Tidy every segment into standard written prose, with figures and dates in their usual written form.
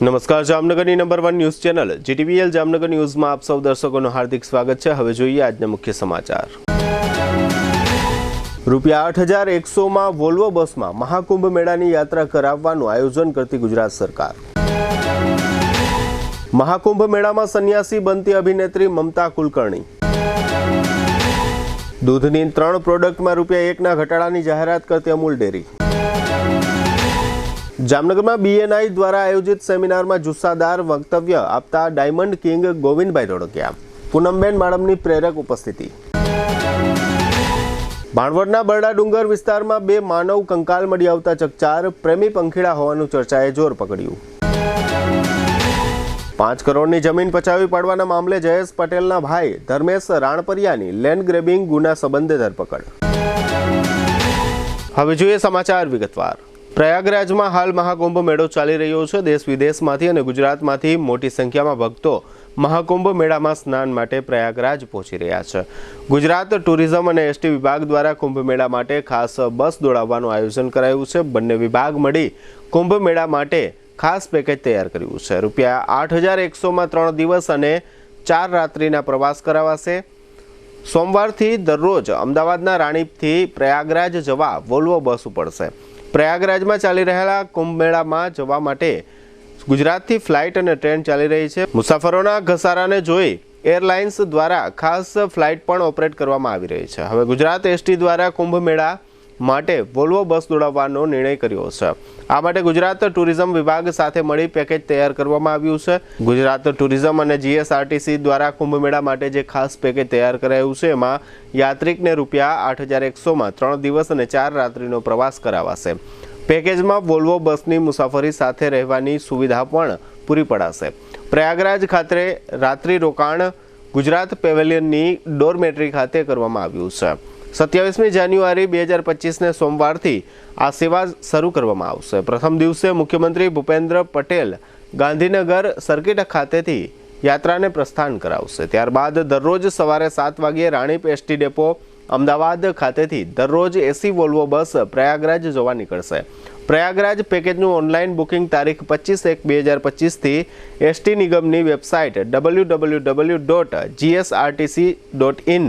નમસ્કાર, જામનગરની number 1 news channel જીટીવીએલ Jamnagar ન્યૂઝમાં આપ સૌ દર્શકોનું હાર્દિક સ્વાગત છે। હવે જોઈએ આજના મુખ્ય સમાચાર। ₹8,100માં વોલ્વો બસમાં મહાકુંભ મેળાની યાત્રા કરાવવાનું આયોજન કરતી ગુજરાત સરકાર। મહાકુંભ મેળામાં સંન્યાસી બનતી અભિનેત્રી મમતા કુલકર્ણી। દૂધની 3 પ્રોડક્ટમાં ₹1ના ઘટાડાની જાહેરાત કરતી અમૂલ ડેરી। જામનગરમાં બીએનઆઈ દ્વારા આયોજિત સેમિનારમાં જુસ્સાદાર વક્તવ્ય આપતા ડાયમંડ કિંગ ગોવિંદભાઈ ધોળકિયા। પૂનમબેન માડમની પ્રેરક ઉપસ્થિતિ। ભાણવડના બરડા ડુંગર વિસ્તારમાં 2 માનવ કંકાલ મળી આવતા ચકચાર, પ્રેમી પંખીડા હોવાનું ચર્ચાએ જોર પકડ્યું। 5 કરોડની જમીન પચાવી પાડવાના મામલે જયેશ પટેલના ભાઈ ધર્મેશ રાણપરિયાની લેન્ડ ગ્રેબિંગ ગુના સંબંધે ધરપકડ। હવે જોઈએ સમાચાર વિગતવાર। પ્રયાગરાજમાં હાલ મહાકુંભ મેળો ચાલી રહ્યો છે। દેશ વિદેશમાંથી અને ગુજરાતમાંથી મોટી સંખ્યામાં ભક્તો મહાકુંભ મેળામાં સ્નાન માટે પ્રયાગરાજ પહોંચી રહ્યા છે। ગુજરાત ટુરિઝમ અને એસટી વિભાગ દ્વારા કુંભ મેળા માટે ખાસ બસ દોડાવવાનું આયોજન કરાયું છે। બંને વિભાગ મળી કુંભ મેળા માટે ખાસ પેકેજ તૈયાર કર્યું છે। ₹8,100માં 3 દિવસ અને 4 રાત્રિના પ્રવાસ કરાવાશે। સોમવારથી દરરોજ અમદાવાદના રાણીપથી પ્રયાગરાજ જવા વોલ્વો બસ ઉપડશે। પ્રયાગરાજમાં ચાલી રહેલા કુંભ મેળામાં જવા માટે ગુજરાતથી ફ્લાઇટ અને ટ્રેન ચાલી રહી છે। મુસાફરોના ઘસારાને જોઈ એરલાઇન્સ દ્વારા ખાસ ફ્લાઇટ પણ ઓપરેટ કરવામાં આવી રહી છે। હવે ગુજરાત એસટી દ્વારા કુંભ મેળા માટે વોલ્વો બસ દોડાવવાનો નિર્ણય કર્યો છે। આ માટે ગુજરાત ટુરિઝમ વિભાગ સાથે મળી પેકેજ તૈયાર કરવામાં આવ્યું છે। ગુજરાત ટુરિઝમ અને જીએસઆરટીસી દ્વારા કુંભ મેળા માટે જે ખાસ પેકેજ તૈયાર કરાયું છે એમાં યાત્રિકને ₹8,100માં 3 દિવસ અને 4 રાત્રિનો પ્રવાસ કરાવાશે। પેકેજમાં વોલ્વો બસની મુસાફરી સાથે રહેવાની સુવિધા પણ પૂરી પડાશે। પ્રયાગરાજ ખાતે રાત્રિ રોકાણ ગુજરાત પેવેલિયનની ડોરમેટ્રી ખાતે કરવામાં આવ્યું છે। 27મી જાન્યુઆરી 2025ને સોમવારથી આ સેવા શરૂ કરવામાં આવશે। પ્રથમ દિવસે મુખ્યમંત્રી ભૂપેન્દ્ર પટેલ ગાંધીનગર સર્કિટ ખાતેથી યાત્રાને પ્રસ્થાન કરાવશે। ત્યારબાદ દરરોજ સવારે 7 વાગ્યે રાણીપ એસટી ડેપો અમદાવાદ ખાતેથી દરરોજ એસી વોલ્વો બસ પ્રયાગરાજ જવા નીકળશે। પ્રયાગરાજ પેકેજનું ઓનલાઈન બુકિંગ તારીખ 25/1/2025થી એસટી નિગમની વેબસાઇટ www.gsrtc.in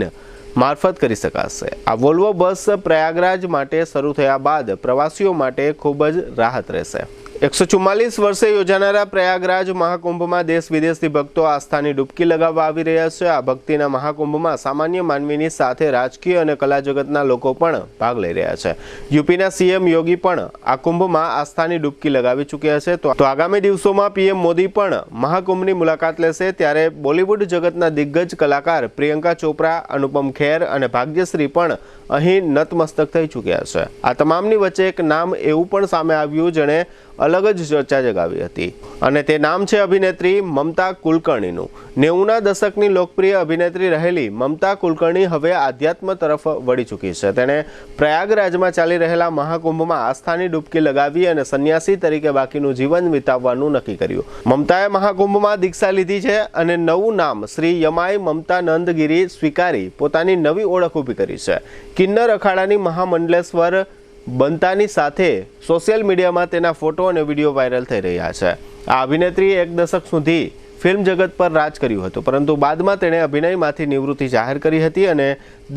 મારફત કરી શકાશે। આ વોલ્વો બસ પ્રયાગરાજ માટે શરૂ થયા બાદ પ્રવાસીઓ માટે ખૂબ જ રાહત રહેશે। 144 વર્ષે યોજાનારા પ્રયાગરાજ મહાકુંભમાં દેશ વિદેશથી ભક્તો આસ્થાની ડૂબકી લગાવવા આવી રહ્યા છે। આ ભક્તિના મહાકુંભમાં સામાન્ય માનવીની સાથે રાજકીય અને કલા જગતના લોકો પણ ભાગ લઈ રહ્યા છે। યુપીના સીએમ યોગી પણ આ કુંભમાં આસ્થાની ડૂબકી લગાવી ચૂક્યા છે। તો આગામી દિવસોમાં પીએમ મોદી પણ મહાકુંભની મુલાકાત લેશે। ત્યારે બોલિવૂડ જગતના દિગ્ગજ કલાકાર પ્રિયંકા ચોપરા, અનુપમ ખેર અને ભાગ્યશ્રી પણ અહીં નતમસ્તક થઈ ચૂક્યા છે। આ તમામની વચ્ચે એક નામ એવું પણ સામે આવ્યું જેણે અલગ જ ચર્ચા જગાવી હતી અને તે નામ છે અભિનેત્રી મમતા કુલકર્ણીનું। 90ના દશકની લોકપ્રિય અભિનેત્રી રહેલી મમતા કુલકર્ણી હવે આધ્યાત્મ તરફ વળી ચૂકી છે। તેણે પ્રયાગરાજમાં ચાલી રહેલા મહાકુંભમાં આસ્થાની ડૂબકી લગાવી અને સંન્યાસી તરીકે બાકીનું જીવન વિતાવવાનું નક્કી કર્યું। મમતાએ મહાકુંભમાં દીક્ષા લીધી છે અને નવું નામ શ્રી યમાઈ મમતા નંદગીરી સ્વીકારી પોતાની નવી ઓળખ ઊભી કરી છે। કિન્નર અખાડાની મહામંડલેશ્વર બનતાની સાથે સોશિયલ મીડિયામાં તેના ફોટો અને વિડીયો વાયરલ થઈ રહ્યા છે। આ અભિનેત્રીએ 1 દશક સુધી ફિલ્મ જગત પર રાજ કર્યું હતું, પરંતુ બાદમાં તેણે અભિનયમાંથી નિવૃત્તિ જાહેર કરી હતી અને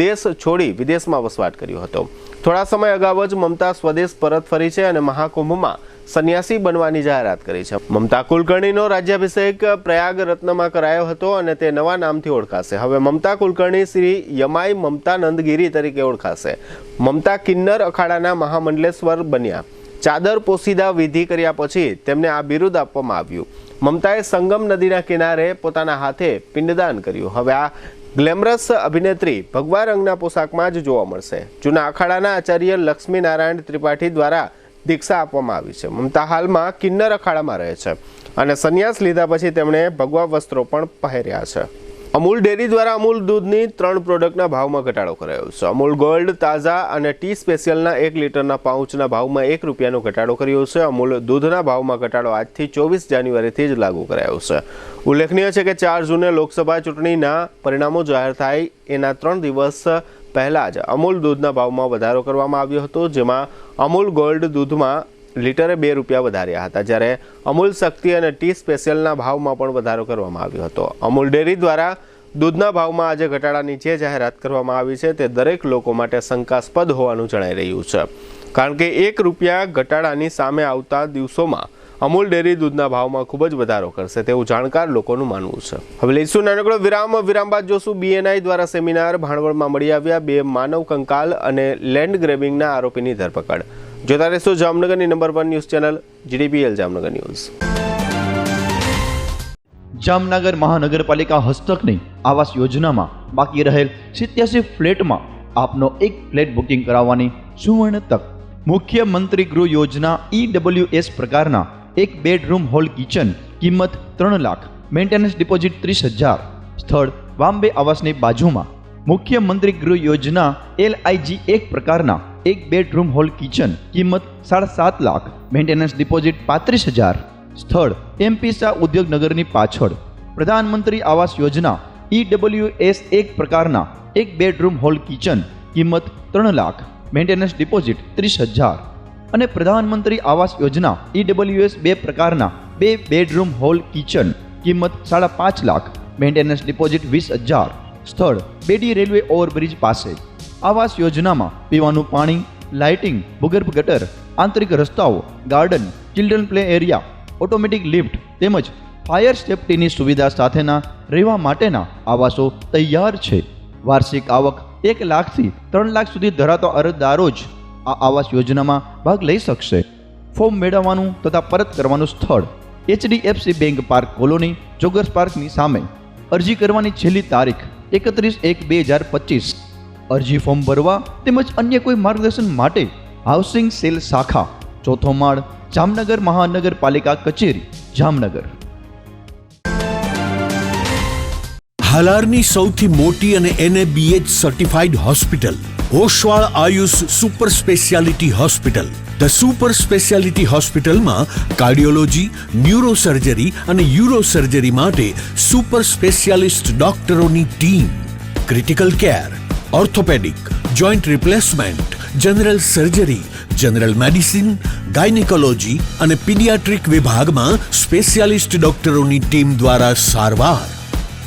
દેશ છોડી વિદેશમાં વસવાટ કર્યો હતો। થોડા સમય અગાઉ જ મમતા સ્વદેશ પરત ફરી છે અને મહાકુંભમાં સંન્યાસી બનવાની જાહેરાત કરી છે। મમતા કુલકર્ણીનો રાજ્યાભિષેક પ્રયાગ રત્નમાં કરાયો હતો અને તે નવા નામથી ઓળખાશે। હવે મમતા કુલકર્ણી શ્રી યમાઈ મમતા નંદગીરી તરીકે ઓળખાશે। મમતા કિન્નર અખાડાના મહામંડલેશ્વર બન્યા। ચાદર પોસીદા વિધિ કર્યા પછી તેમને આ બિરુદ આપવામાં આવ્યું। મમતાએ સંગમ નદીના કિનારે પોતાના હાથે પિંડદાન કર્યું। હવે આ ગ્લેમરસ અભિનેત્રી ભગવા રંગના પોશાકમાં જ જોવા મળશે। જૂના અખાડાના આચાર્ય લક્ષ્મી નારાયણ ત્રિપાઠી દ્વારા દીક્ષા આપવામાં આવી છે। મમતા હાલમાં કિન્નર અખાડામાં રહે છે અને સંન્યાસ લીધા પછી તેમણે ભગવા વસ્ત્રો પણ પહેર્યા છે। અમૂલ ડેરી દ્વારા અમૂલ દૂધની 3 પ્રોડક્ટના ભાવમાં ઘટાડો કરાયો છે। અમૂલ ગોલ્ડ, તાજા અને ટી સ્પેશિયલના 1 લીટરના પાઉચના ભાવમાં ₹1નો ઘટાડો કર્યો છે। અમૂલ દૂધના ભાવમાં ઘટાડો આજથી 24 જાન્યુઆરીથી જ લાગુ કરાયો છે। ઉલ્લેખનીય છે કે 4 જૂને લોકસભા ચૂંટણીના પરિણામો જાહેર થાય એના 3 દિવસ પહેલા જ અમૂલ દૂધના ભાવમાં વધારો કરવામાં આવ્યો હતો, જેમાં અમૂલ ગોલ્ડ દૂધમાં લીટરે 2 રૂપિયા વધાર્યા હતા, જ્યારે અમૂલ શક્તિ અને ટી સ્પેશિયલના ભાવમાં પણ વધારો કરવામાં આવ્યો હતો. અમૂલ ડેરી દ્વારા દૂધના ભાવમાં આજે ઘટાડાની જે જાહેરાત કરવામાં આવી છે તે દરેક લોકો માટે શંકાસ્પદ હોવાનું જણાઈ રહ્યું છે, કારણ કે 1 રૂપિયા ઘટાડાની સામે આવતા દિવસોમાં અમૂલ ડેરી દૂધના ભાવમાં ખૂબ જ વધારો કરશે તેવું જાણકાર લોકોનું માનવું છે. હવે લઈશું નાનકડો વિરામ બાદ જોશું BNI દ્વારા સેમિનાર. ભાણવડમાં મળી આવ્યા 2 માનવ કંકાલ અને લેન્ડ ગ્રેબિંગના આરોપીની ધરપકડ. જોતા રહેશો જામનગરની number 1 news channel GDPL Jamnagar news. Jamnagar મહાનગરપાલિકા હસ્તકની આવાસ યોજનામાં બાકી રહેલ 87 ફ્લેટમાં આપનો એક ફ્લેટ બુકિંગ કરાવવાની સુવર્ણ તક. મુખ્યમંત્રી ગૃહ યોજના EWS પ્રકારના એક બેડરૂમ હોલ કિચન, કિંમત 3 લાખ, મેન્ટેનન્સ ડિપોઝિટ 30,000. સ્થળ વામ્બે આવાસની બાજુમાં. મુખ્યમંત્રી ગૃહ યોજના LIG એક પ્રકારના એક બેડરૂમ હોલ કિચન, કિંમત 7.5 લાખ, મેન્ટેનન્સ ડિપોઝિટ 35,000. સ્થળ MP શાહ ઉદ્યોગનગરની પાછળ. પ્રધાનમંત્રી આવાસ યોજના EWS એક પ્રકારના એક બેડરૂમ હોલ કિચન, કિંમત 3 લાખ, મેન્ટેનન્સ ડિપોઝિટ 30,000. અને પ્રધાનમંત્રી આવાસ યોજના EWS 2 પ્રકારના 2 બેડરૂમ હોલ કિચન, કિંમત 5.5 લાખ, મેન્ટેનન્સ ડિપોઝિટ 20,000. સ્થળ બેડી રેલવે ઓવરબ્રિજ પાસે. આવાસ યોજનામાં પીવાનું પાણી, લાઇટિંગ, ભૂગર્ભ ગટર, આંતરિક રસ્તાઓ, garden, children play area, automatic lift તેમજ ફાયર સેફ્ટીની સુવિધા સાથેના રહેવા માટેના આવાસો તૈયાર છે. વાર્ષિક આવક 1 લાખથી 3 લાખ સુધી ધરાવતા અરજદારો જ આ આવાસ યોજનામાં ભાગ લઈ શકશે. ફોર્મ મેળવવાનું તથા પરત કરવાનું સ્થળ HDFC bank park colony, joggers પાર્કની સામે. અરજી કરવાની છેલ્લી તારીખ 31/1/2025. અરજી ફોર્મ ભરવા તેમજ અન્ય કોઈ માર્ગદર્શન માટે હાઉસિંગ સેલ શાખા, 4થો માળ, જામનગર મહાનગરપાલિકા કચેરી, જામનગર. હાલારની સૌથી મોટી અને NABH certified hospital Oshwal Ayush super speciality hospital. The super speciality હોસ્પિટલમાં કાર્ડિયોલોજી, ન્યુરોસર્જરી અને યુરોસર્જરી માટે સુપર સ્પેશિયાલિસ્ટ ડોક્ટરોની team. Critical care, orthopaedic, joint replacement, general surgery, general medicine, gynaecology અને પીડિયાટ્રિક વિભાગમાં સ્પેશિયાલિસ્ટ ડોક્ટરોની ટીમ દ્વારા સારવાર.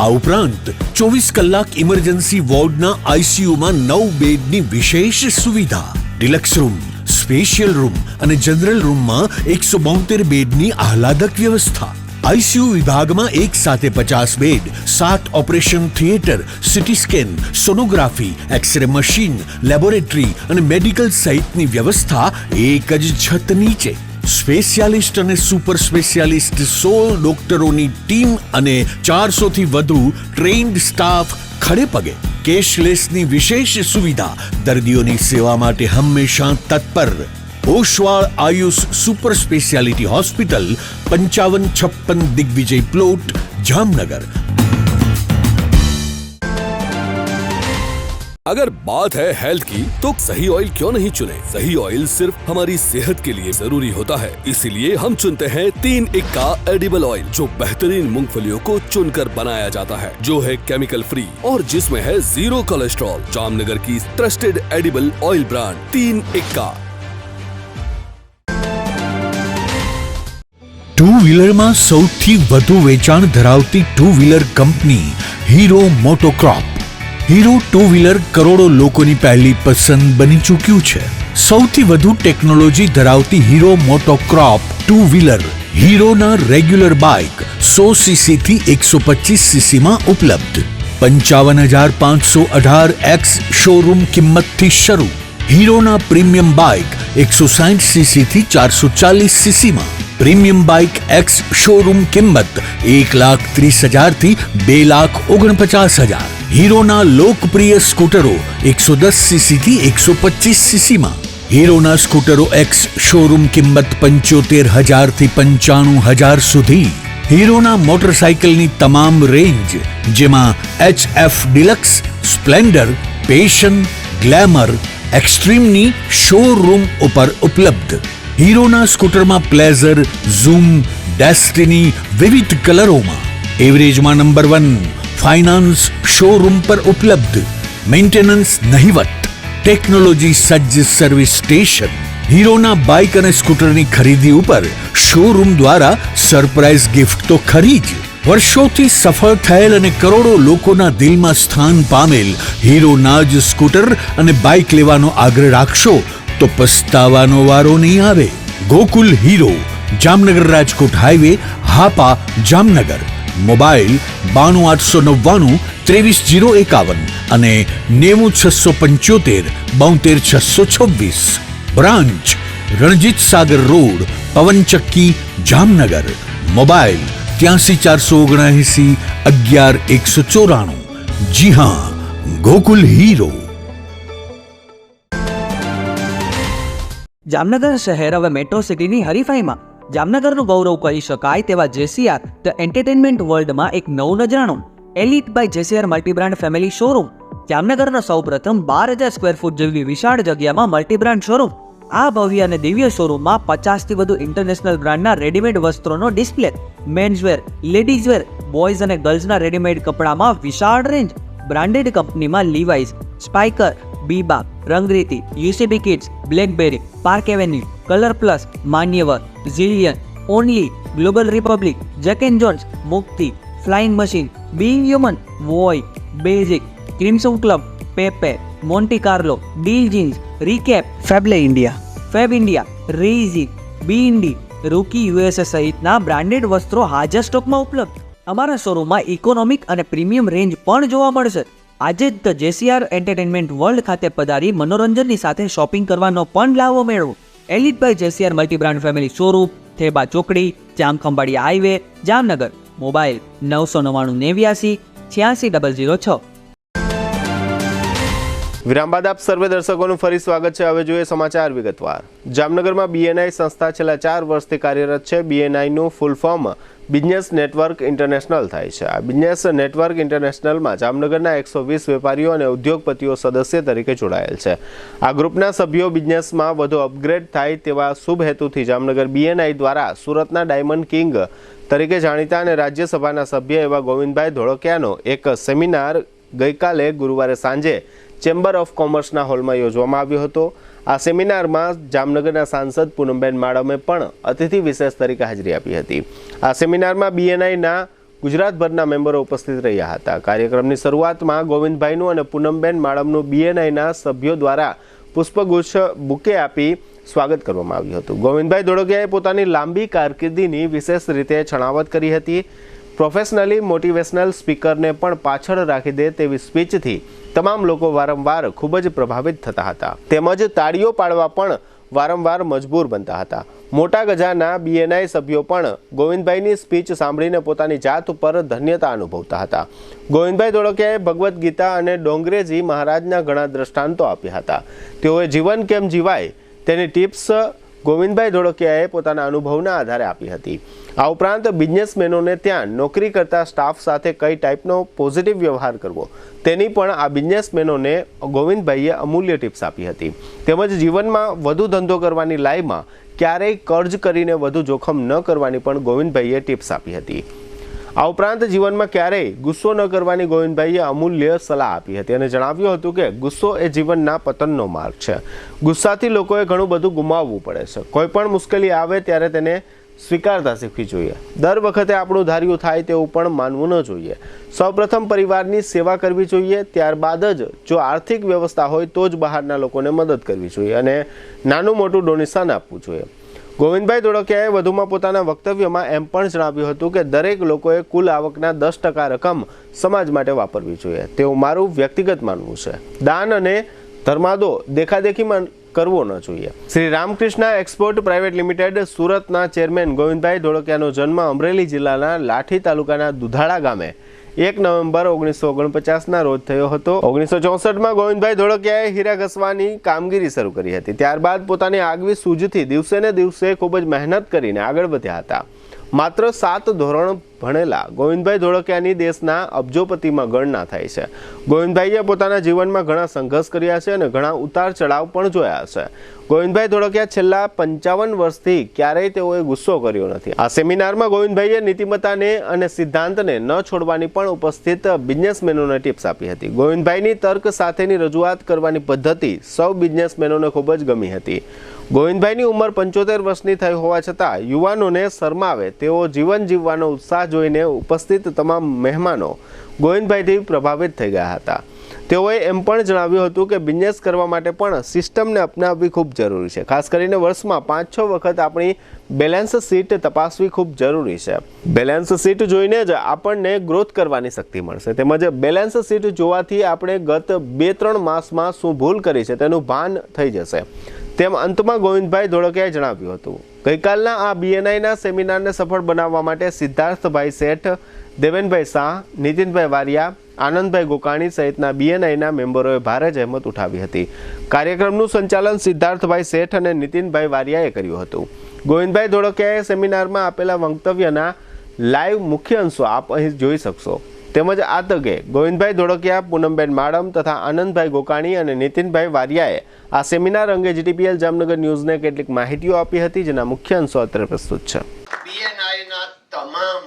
આ ઉપરાંત 24 કલાક ઇમરજન્સી વોર્ડના ICUમાં 9 બેડની વિશેષ સુવિધા. ડિલક્સ રૂમ, સ્પેશિયલ રૂમ અને જનરલ રૂમમાં 172 બેડની આહલાદક વ્યવસ્થા. ICU વિભાગમાં એક સાથે 50 bed, 7 operation theatre, CT scan, sonography, X-ray machine, laboratory અને મેડિકલ સહિતની વ્યવસ્થા એક જ છત નીચે. સ્પેશિયાલિસ્ટ અને સુપર સ્પેશિયાલિસ્ટ 16 ડોક્ટરોની ટીમ અને 400 થી વધુ ટ્રેન્ડ સ્ટાફ ખડે પગે. કેશલેસની વિશેષ સુવિધા. દર્દીઓની સેવા માટે હંમેશા તત્પર. Oshwal Ayush super speciality hospital, 5556 Digvijay plot, Jamnagar. अगर बात है हेल्थ की तो सही ऑयल क्यों नहीं चुने? सही ऑयल सिर्फ हमारी सेहत के लिए जरूरी होता है, इसीलिए हम चुनते हैं 3 इक्का एडिबल ऑयल, जो बेहतरीन मूंगफलियों को चुनकर बनाया जाता है, जो है केमिकल फ्री और जिसमें है 0 कोलेस्ट्रॉल. जामनगर की ट्रस्टेड एडिबल ऑयल ब्रांड 3 इक्का. ટુ વ્હીલરમાં સૌથી વધુ વેચાણ ધરાવતી two wheeler company Hero MotoCorp. Hero two wheeler કરોડો લોકોની પહેલી પસંદ બની ચૂક્યું છે. સૌથી વધુ ટેકનોલોજી ધરાવતી હીરો મોટોક્રોપ ટુ વ્હીલર હીરોના રેગ્યુલર બાઇક 100cc થી 125cc માં ઉપલબ્ધ. 55,518 શોરૂમ કિંમતથી શરૂ. હીરોના પ્રીમિયમ બાઇક 160cc થી 440cc માં. પ્રીમિયમ બાઇક X શોરૂમ કિંમત 1,30,000 થી 2,49,000. હીરોના લોકપ્રિય સ્કૂટરો 110cc થી 125cc માં. હીરોના સ્કૂટરો X શોરૂમ કિંમત 75,000 થી 95,000 સુધી. હીરોના મોટરસાઇકલની તમામ રેન્જ, જેમાં HF deluxe, Splendor, Passion, Glamour, એક્સ્ટ્રીમની શોરૂમ ઉપર ઉપલબ્ધ. હીરોના સ્કૂટરમાં પ્લેઝર, ઝૂમ, ડેસ્ટિની વિવિધ કલરોમાં. એવરેજમાં નંબર 1. ફાઇનાન્સ શોરૂમ પર ઉપલબ્ધ. મેન્ટેનન્સ નહિવત. ટેકનોલોજી સજ્જ સર્વિસ સ્ટેશન. હીરોના બાઇક અને સ્કૂટરની ખરીદી ઉપર શોરૂમ દ્વારા સરપ્રાઇઝ ગિફ્ટ તો ખરી જ. વર્ષોથી સફળ થયેલ અને કરોડો લોકોના દિલમાં સ્થાન પામેલ હીરોના જ સ્કૂટર અને બાઇક લેવાનો આગ્રહ રાખશો તો પસ્તાવાનો વારો નહીં આવે. Gokul hero, Jamnagar Rajkot highway, Hapa, Jamnagar. Mobile 92 899 23 051 અને 90 675 72 626. Branch Ranjit Sagar road, પવનચક્કી, Jamnagar. Mobile 83 479 11 194. જી હા, ગોકુલ હીરો. જામનગર શહેર હવે મેટ્રો સિટીની હરીફાઈમાં જામનગરનું ગૌરવ કહી શકાય તેવા જેસીઆર ધ એન્ટરટેનમેન્ટ વર્લ્ડમાં એક નવું નજરાણું elite by જેસીઆર multi brand family showroom. જામનગરના સૌપ્રથમ 12,000 સ્ક્વેર ફૂટ જેવી વિશાળ જગ્યામાં મલ્ટીબ્રાન્ડ શોરૂમ. આ ભવ્ય અને દિવ્ય શોરૂમમાં 50થી વધુ ઇન્ટરનેશનલ બ્રાન્ડના રેડીમેડ વસ્ત્રોનો ડિસ્પ્લે, મેન્સવેર, લેડીઝવેર, બોયઝ અને ગર્લ્સના રેડીમેડ કપડામાં વિશાળ રેન્જ. બ્રાન્ડેડ કંપનીમાં Levi's, Spykar, Biba, Rangriti, UCB kids, BlackBerry, Park Avenue, Colour Plus, Manyavar, Zillion, Only, Global Republic, Jack and Jones, Mufti, Flying Machine, બી Human, Voi, Basic, Crimson Club, Pepe, Monte Carlo, Deal Jeans, Recap, Fable India, Fab India, રેઝી, Be Indi, Rookie USA સહિતના branded વસ્ત્રો હાજર સ્ટોકમાં ઉપલબ્ધ. અમારા શોરૂમમાં economic અને પ્રીમિયમ રેન્જ પણ જોવા મળશે. આજે જ ધ જેસીઆર એન્ટરટેનમેન્ટ વર્લ્ડ ખાતે પધારી મનોરંજનની સાથે શોપિંગ કરવાનો પણ લાવો મેળવો. Elite by જેસીઆર multi brand family showroom, Theba ચોકડી, જામખંભાળિયા હાઈવે, જામનગર. મોબાઈલ 999 89 006. વિરામ બાદ આપ સર્વે દર્શકોનું ફરી સ્વાગત છે. હવે જોઈએ સમાચાર વિગતવાર. જામનગરમાં બીએનઆઈ સંસ્થા છેલ્લા 4 વર્ષથી કાર્યરત છે. બીએનઆઈનું full form business network international થાય છે. આ બિઝનેસ નેટવર્ક ઇન્ટરનેશનલમાં જામનગરના 120 વેપારીઓ અને ઉદ્યોગપતિઓ સદસ્ય તરીકે જોડાયેલ છે. આ ગ્રુપના સભ્યો બિઝનેસમાં વધુ અપગ્રેડ થાય તેવા શુભ હેતુથી જામનગર બીએનઆઈ દ્વારા સુરતના ડાયમંડ કિંગ તરીકે જાણીતા અને રાજ્યસભાના સભ્ય એવા ગોવિંદભાઈ ધોળકિયાનો એક સેમિનાર ગઈકાલે ગુરુવારે સાંજે ચેમ્બર ઓફ કોમર્સના હોલમાં યોજવામાં આવ્યો હતો. આ સેમિનારમાં જામનગરના સાંસદ પૂનમબેન માડમે પણ અતિથિ વિશેષ તરીકે હાજરી આપી હતી. આ સેમિનારમાં બીએનઆઈના ગુજરાતભરના મેમ્બરો ઉપસ્થિત રહ્યા હતા. કાર્યક્રમની શરૂઆતમાં ગોવિંદભાઈનું અને પૂનમબેન માડમનું બીએનઆઈના સભ્યો દ્વારા પુષ્પગુચ્છ બુકે આપી સ્વાગત કરવામાં આવ્યું હતું. ગોવિંદભાઈ ધોળકિયાએ પોતાની લાંબી કારકિર્દીની વિશેષ રીતે છણાવટ કરી હતી. પ્રોફેશનલી મોટિવેશનલ સ્પીકરને પણ પાછળ રાખી દે તેવી સ્પીચથી તમામ લોકો વારંવાર ખૂબ જ પ્રભાવિત થતા હતા, તેમજ તાળીઓ પાડવા પણ વારંવાર મજબૂર બનતા હતા. મોટા ગજાના બીએનઆઈ સભ્યો પણ ગોવિંદભાઈની સ્પીચ સાંભળીને પોતાની જાત ઉપર ધન્યતા અનુભવતા હતા. ગોવિંદભાઈ ધોળકિયાએ ભગવદ્ ગીતા અને ડોંગરેજી મહારાજના ઘણા દ્રષ્ટાંતો આપ્યા હતા. તેઓએ જીવન કેમ જીવાય તેની ટિપ્સ ગોવિંદભાઈ ધોળકિયાએ પોતાના અનુભવના આધારે આપી હતી. આ ઉપરાંત બિઝનેસમેનોને ત્યાં નોકરી કરતા સ્ટાફ સાથે કઈ ટાઈપનો પોઝિટિવ વ્યવહાર કરવો તેની પણ આ બિઝનેસમેનોને ગોવિંદભાઈએ અમૂલ્ય ટિપ્સ આપી હતી. તેમજ જીવનમાં વધુ ધંધો કરવાની લાઈમાં ક્યારેય કર્જ કરીને વધુ જોખમ ન કરવાની પણ ગોવિંદભાઈએ ટિપ્સ આપી હતી. આ ઉપરાંત જીવનમાં ક્યારેય ગુસ્સો ન કરવાની ગોવિંદભાઈએ અમૂલ્ય સલાહ આપી હતી અને જણાવ્યું હતું કે ગુસ્સો એ જીવનના પતનનો માર્ગ છે. ગુસ્સાથી લોકોએ ઘણું બધું ગુમાવવું પડે છે. કોઈ પણ મુશ્કેલી આવે ત્યારે તેને સ્વીકારતા શીખવી જોઈએ. દર વખતે આપણું ધાર્યું થાય તેવું પણ માનવું ન જોઈએ. સૌપ્રથમ પરિવારની સેવા કરવી જોઈએ, ત્યારબાદ જ જો આર્થિક વ્યવસ્થા હોય તો જ બહારના લોકોને મદદ કરવી જોઈએ અને નાનું મોટું ડોનેશન આપવું જોઈએ. ગોવિંદભાઈ ધોળકિયાએ વધુમાં પોતાના વક્તવ્યમાં એમ પણ જણાવ્યું હતું કે દરેક લોકોએ કુલ આવકના 10% રકમ સમાજ માટે વાપરવી જોઈએ. તેવું મારું વ્યક્તિગત માનવું છે. દાન અને ધર્માદો દેખાદેખીમાં કરવો ન જોઈએ. Shri Ramakrishna export private limited સુરતના ચેરમેન ગોવિંદભાઈ ધોળકિયાનો જન્મ અમરેલી જિલ્લાના લાઠી તાલુકાના દુધાળા ગામે 1 નવેમ્બર 1949ના રોજ થયો હતો. 1964માં ગોવિંદભાઈ ધોળકિયાએ હીરા ઘસવાની કામગીરી શરૂ કરી હતી. ત્યારબાદ પોતાની આગવી સૂઝથી દિવસે ને દિવસે ખૂબ જ મહેનત કરીને આગળ વધ્યા હતા. માત્ર 7 ધોરણ ભણેલા ગોવિંદભાઈ ધોળકિયાની દેશના અબજોપતિમાં ગણના થાય છે. ગોવિંદભાઈએ પોતાના જીવનમાં ઘણા સંઘર્ષ કર્યા છે અને ઘણા ઉતાર ચઢાવ પણ જોયા છે. ગોવિંદભાઈ ધોળકિયા છેલ્લા 55 વર્ષથી ક્યારેય તેઓએ ગુસ્સો કર્યો નથી. આ સેમિનારમાં ગોવિંદભાઈએ નીતિમત્તાને અને સિદ્ધાંતને ન છોડવાની પણ ઉપસ્થિત બિઝનેસમેનોને ટિપ્સ આપી હતી. ગોવિંદભાઈની તર્ક સાથેની રજૂઆત કરવાની પદ્ધતિ સૌ બિઝનેસમેનોને ખૂબ જ ગમી હતી. ગોવિંદભાઈની ઉંમર 75 વર્ષની થઈ હોવા છતાં યુવાનોને શરમાવે તેવો જીવન જીવવાનો ઉત્સાહ જોઈને ઉપસ્થિત તમામ મહેમાનો ગોવિંદભાઈથી પ્રભાવિત થઈ ગયા હતા. તેઓએ એમ પણ જણાવ્યું હતું કે બિઝનેસ કરવા માટે પણ સિસ્ટમને અપનાવવી ખૂબ જરૂરી છે. ખાસ કરીને વર્ષમાં 5-6 વખત આપણી બેલેન્સ શીટ તપાસવી ખૂબ જરૂરી છે. બેલેન્સ શીટ જોઈને જ આપણને ગ્રોથ કરવાની શક્તિ મળશે. તેમજ બેલેન્સ શીટ જોવાથી આપણે ગત 2-3 માસમાં શું ભૂલ કરી છે તેનું ભાન થઈ જશે તેમ અંતમાં ગોવિંદભાઈ ધોળકિયાએ જણાવ્યું હતું. ગઈકાલના આ BNIના સેમિનારને સફળ બનાવવા માટે સિદ્ધાર્થભાઈ શેઠ, દેવેનભાઈ શાહ, નીતિનભાઈ વારિયા, આનંદભાઈ ગોકાણી સહિતના BNIના મેમ્બરોએ ભારે જહેમત ઉઠાવી હતી. કાર્યક્રમનું સંચાલન સિદ્ધાર્થભાઈ શેઠ અને નીતિનભાઈ વારિયાએ કર્યું હતું. ગોવિંદભાઈ ધોળકિયાએ સેમિનારમાં આપેલા વક્તવ્યના લાઈવ મુખ્ય અંશો આપ અહીં જોઈ શકશો. તેમજ આ તકે ગોવિંદભાઈ ધોળકિયા, પૂનમબેન માડમ તથા આનંદભાઈ ગોકાણી અને નીતિનભાઈ વારિયાએ આ સેમિનાર અંગે GTPL જામનગર ન્યૂઝને કેટલીક માહિતીઓ આપી હતી, જેના મુખ્ય અંશો અત્યારે પ્રસ્તુત છે. BNIના તમામ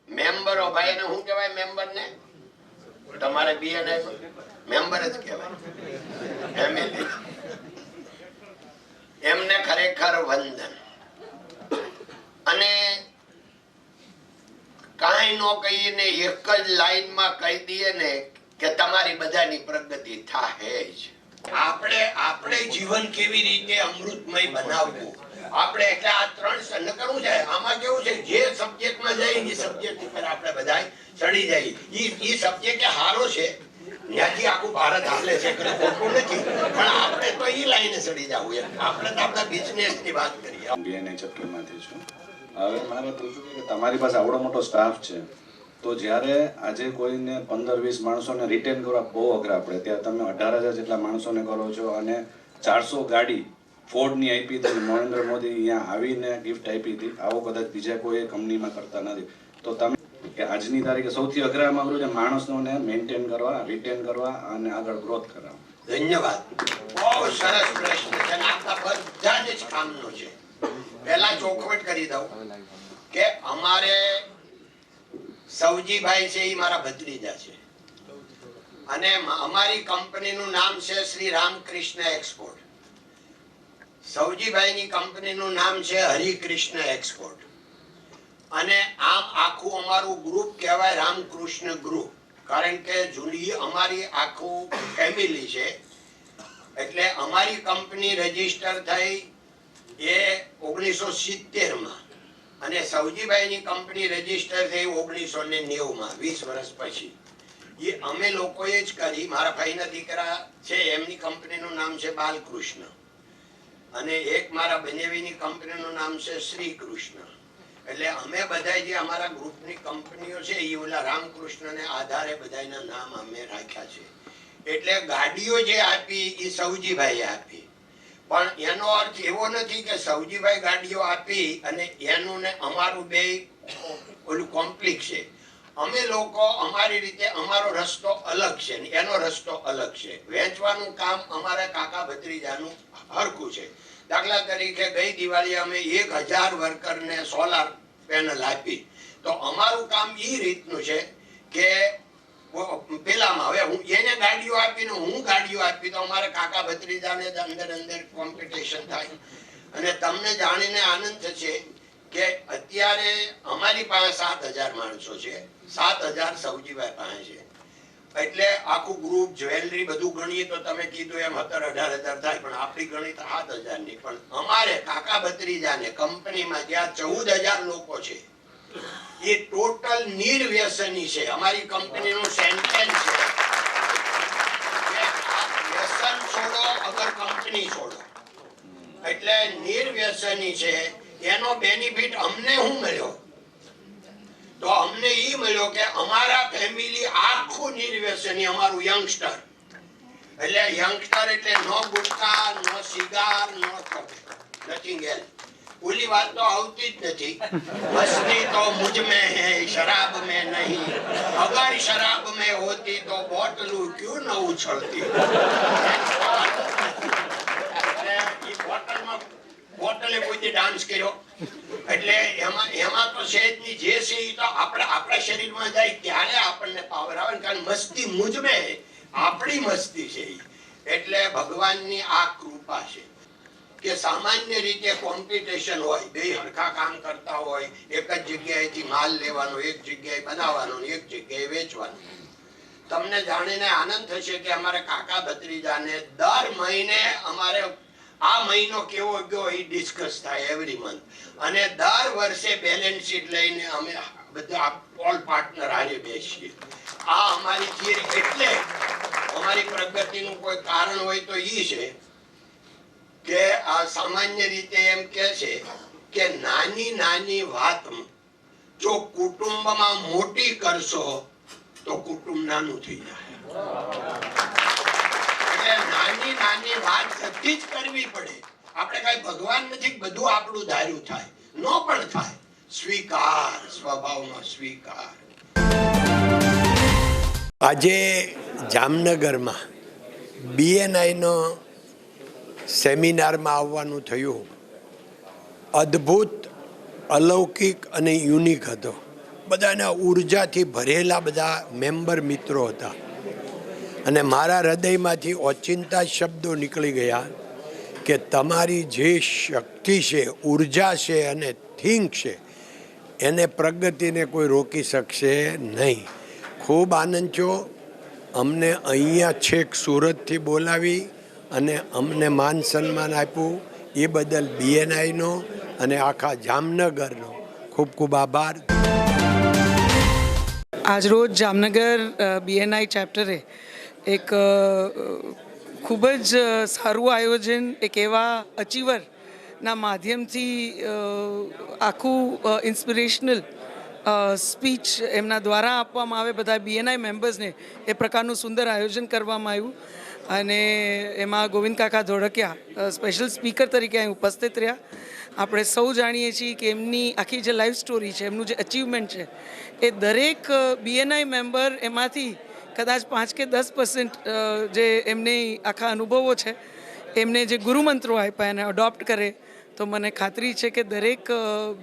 મેમ્બરો, ભાઈને શું કહેવાય મેમ્બરને? તમારે BNI મેમ્બર જ કહેવાય, ફેમિલી. એમને ખરેખર વંદન. અને કાંઈ નો કહીને એક જ લાઈનમાં કહી દઈએ ને કે તમારી બધાની પ્રગતિ થાય જ. આપણે જીવન કેવી રીતે અમૃતમય બનાવવું, આપણે એટલે આ 3 નકરું છે. આમાં કેવું છે, જે સબ્જેક્ટમાં જાય એ સબ્જેક્ટ ઉપર આપણે બધા ચડી જાય. એ સબ્જેક્ટ સારો છે, ત્યાંથી આખું ભારત હાલે છે, ખોટું નથી, પણ આપણે તો એ લાઈને ચડી જવું. આપણે તો આપણા બિઝનેસની વાત કરીએ. BNI ચેપ્ટરમાંથી છું. હવે મારે પૂછવું કે તમારી પાસે આવડો મોટો સ્ટાફ છે, તો જ્યારે આજે કોઈને 15-20 માણસોને રિટેન કરવા બહુ અઘરા પડે, ત્યારે તમે 18,000 જેટલા માણસોને કરો છો અને 400 ગાડી ફોર્ડની આપી હતી. નરેન્દ્ર મોદી અહીંયા આવીને ગિફ્ટ આપી હતી. આવો કદાચ બીજા કોઈ કંપનીમાં કરતા નથી. તો તમે કે આજની તારીખે સૌથી અઘરામાં અઘરું છે માણસોને મેન્ટેન કરવા, રિટેન કરવા અને આગળ ગ્રોથ કરવા. ધન્યવાદ. બહુ સરસ પ્રશ્ન છે. આપણા બધા જ કામનો છે. પહેલા ચોખવટ કરી દઉં કે અમારે સૌજીભાઈ છે એ મારા ભત્રીજા છે અને અમારી કંપનીનું નામ છે શ્રી રામકૃષ્ણ એક્સપોર્ટ. સૌજીભાઈની કંપનીનું નામ છે હરિકૃષ્ણ એક્સપોર્ટ. અને આમ આખું અમારું ગ્રુપ કહેવાય રામકૃષ્ણ ગ્રુપ, કારણ કે જૂની અમારી આખું ફેમિલી છે. એટલે અમારી કંપની રજીસ્ટર થઈ એ 1970માં અને સૌજીભાઈની કંપની રજીસ્ટર થઈ 1990માં, 20 વર્ષ પછી. એ અમે લોકોએ જ કરી. મારા ભાઈના દીકરા છે, એમની કંપનીનું નામ છે બાલકૃષ્ણ અને એક મારા બનેવીની કંપનીનું નામ છે શ્રી કૃષ્ણ. એટલે અમે બધા જે અમારા ગ્રુપની કંપનીઓ છે એ ઓલા રામકૃષ્ણને આધારે બધાના નામ અમે રાખ્યા છે. એટલે ગાડીઓ જે આપી એ સૌજીભાઈએ આપી, પણ એનો અર્થ એવો નથી કે સૌજીભાઈ ગાડીઓ આપી અને એનું ને અમારું બે ઓલું કોમ્પ્લિક છે. અમે લોકો અમારી રીતે, અમારો રસ્તો અલગ છે ને એનો રસ્તો અલગ છે. વેચવાનું કામ અમારા કાકા ભત્રીજાનું હરખું છે. દાખલા તરીકે ગઈ દિવાળી અમે 1000 વર્કરને સોલાર પેનલ આપી. તો અમારું કામ એ રીતનું છે કે પેલામાં હવે હું એને ગાડીઓ આપીને હું ગાડીઓ આપી તો અમારે કાકા ભત્રીજાને અંદર કોમ્પિટિશન થાય. અને તમને જાણીને આનંદ થશે કે અત્યારે અમારી પાસે 7000 માણસો છે, 7000 સૌજીભાઈ પાસે છે. એટલે આખું ગ્રુપ, જ્વેલરી બધું ગણીએ તો તમે કીધું એમ 17-18 હજાર થાય, પણ આપણી ગણિત 7000 ની. પણ અમારે કાકા ભત્રીજાને કંપનીમાં જ્યાં 14000 લોકો છે એ ટોટલ નિર્વ્યસની છે. અમારી કંપનીનું સેન્ટેન્સ છે કે વ્યસન છોડો અગર કંપની છોડો. એટલે નિર્વ્યસની છે. એનો બેનિફિટ અમને શું મળ્યો? તો અમને એ મળ્યો કે અમારા ફેમિલી આખું નિર્વ્યસની, અમારું યંગસ્ટર. એટલે યંગસ્ટર એટલે નો ગુટકા, નો સિગાર, નો નથિંગ એલ્સ. ઓલી વાત તો આવતી જ નથી. મસ્તી તો મુझ में है, शराब में नहीं. अगर शराब में होती तो बोतलू क्यों न उछलती. બોટલે કોઈ ડાન્સ કર્યો એટલે એમાં તો શેજની જે છે એ તો આપણા શરીરમાં જાય ત્યારે આપણને પાવર આવે, કારણ મસ્તી મુझ में है, આપણી મસ્તી છે. એટલે ભગવાનની આ કૃપા છે કે સામાન્ય રીતે કોમ્પિટિશન હોય, બે હરખા કામ કરતા હોય, એક જ જગ્યાએથી માલ લેવાનો, એક જગ્યાએ બનાવવાનો, એક જગ્યાએ વેચવાનો. તમને જાણીને આનંદ થશે કે અમારે કાકા ભત્રીજાને દર મહિને અમારે આ મહિનો કેવો ગયો એ ડિસ્કસ થાય એવરી મંથ, અને દર વર્ષે બેલેન્સ શીટ લઈને અમે બધા ઓલ પાર્ટનર હારે બેસીએ. આ અમારી થિયરી. એટલે અમારી પ્રગતિનું કોઈ કારણ હોય તો એ છે કે આ સામાન્ય રીતે એમ કે છે કે નાની નાની વાત જો કુટુંબમાં મોટી કરશો તો કુટુંબ નાનું થઈ જાય. એટલે નાની નાની વાત સધી જ કરવી પડે. આપણે કઈ ભગવાન નથી બધું આપણું ધાર્યું થાય, નો પણ થાય. સ્વીકાર, સ્વભાવમાં સ્વીકાર. આજે જામનગરમાં BNIનો સેમિનારમાં આવવાનું થયું. અદ્ભુત, અલૌકિક અને યુનિક હતો. બધાના ઉર્જાથી ભરેલા બધા મેમ્બર મિત્રો હતા, અને મારા હૃદયમાંથી ઓચિંતા શબ્દો નીકળી ગયા કે તમારી જે શક્તિ છે, ઉર્જા છે અને થિંક છે, એને પ્રગતિને કોઈ રોકી શકશે નહીં. ખૂબ આનંદ થયો. અમને અહીંયા છેક સુરતથી બોલાવી અને અમને માન સન્માન આપ્યું. એ બદલ BNIનો અને આખા જામનગરનો ખૂબ ખૂબ આભાર. આજરોજ જામનગર BNI ચેપ્ટરે એક ખૂબ જ સારું આયોજન, એક એવા અચીવરના માધ્યમથી આખું ઇન્સ્પિરેશનલ સ્પીચ એમના દ્વારા આપવામાં આવે બધા BNI મેમ્બર્સને, એ પ્રકારનું સુંદર આયોજન કરવામાં આવ્યું. અને એમાં ગોવિંદ કાકા ધોળકિયા સ્પેશિયલ સ્પીકર તરીકે અહીં ઉપસ્થિત રહ્યા. આપણે સૌ જાણીએ છીએ કે એમની આખી જે લાઈફ સ્ટોરી છે, એમનું જે અચીવમેન્ટ છે, એ દરેક BNI મેમ્બર એમાંથી કદાચ 5 કે 10% જે એમની આખા અનુભવો છે, એમને જે ગુરુમંત્રો આપ્યા એને અડોપ્ટ કરે તો મને ખાતરી છે કે દરેક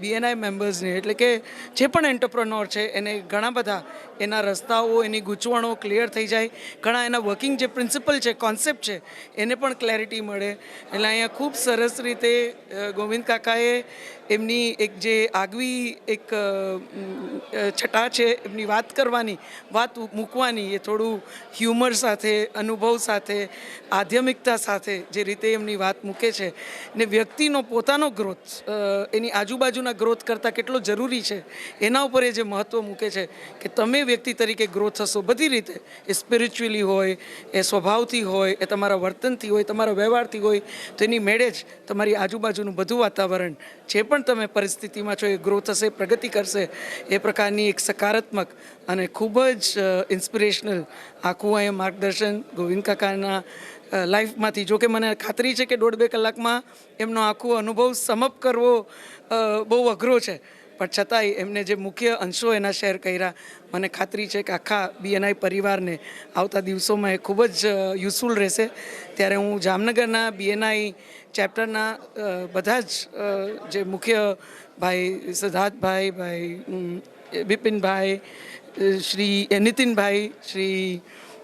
BNI મેમ્બર્સને, એટલે કે જે પણ એન્ટરપ્રનોર છે, એને ઘણા બધા એના રસ્તાઓ, એની ગૂંચવણો ક્લિયર થઈ જાય, ઘણા એના વર્કિંગ જે પ્રિન્સિપલ છે, કોન્સેપ્ટ છે, એને પણ ક્લેરિટી મળે. એટલે અહીંયા ખૂબ સરસ રીતે ગોવિંદ કાકાએ એમની એક જે આગવી એક છટા છે એમની વાત કરવાની, વાત મૂકવાની, એ થોડું હ્યુમર સાથે, અનુભવ સાથે, આધ્યાત્મિકતા સાથે જે રીતે એમની વાત મૂકે છે, ને વ્યક્તિનો પોતાનો ગ્રોથ એની આજુબાજુના ગ્રોથ કરતાં કેટલો જરૂરી છે એના ઉપર એ જે મહત્ત્વ મૂકે છે કે તમે વ્યક્તિ તરીકે ગ્રોથ થશો બધી રીતે. એ સ્પિરિચ્યુઅલી હોય, એ સ્વભાવથી હોય, એ તમારા વર્તનથી હોય, તમારા વ્યવહારથી હોય, તો એની મેળે જ તમારી આજુબાજુનું બધું વાતાવરણ, જે પણ તમે પરિસ્થિતિમાં છો, એ ગ્રોથ થશે, પ્રગતિ કરશે. એ પ્રકારની એક સકારાત્મક અને ખૂબ જ ઇન્સ્પિરેશનલ આખું અહીંયા માર્ગદર્શન ગોવિંદ કાકાના લાઈફમાંથી. જો કે મને ખાતરી છે કે 1.5-2 કલાકમાં એમનો આખો અનુભવ સમઅપ કરવો બહુ અઘરો છે, પણ છતાંય એમને જે મુખ્ય અંશો એના શેર કર્યા, મને ખાતરી છે કે આખા BNI પરિવારને આવતા દિવસોમાં એ ખૂબ જ યુઝફુલ રહેશે. ત્યારે હું જામનગરના BNI ચેપ્ટરના બધા જ જે મુખ્ય ભાઈ સિદ્ધાર્થભાઈ, ભાઈ બિપિનભાઈ, શ્રી નીતિનભાઈ, શ્રી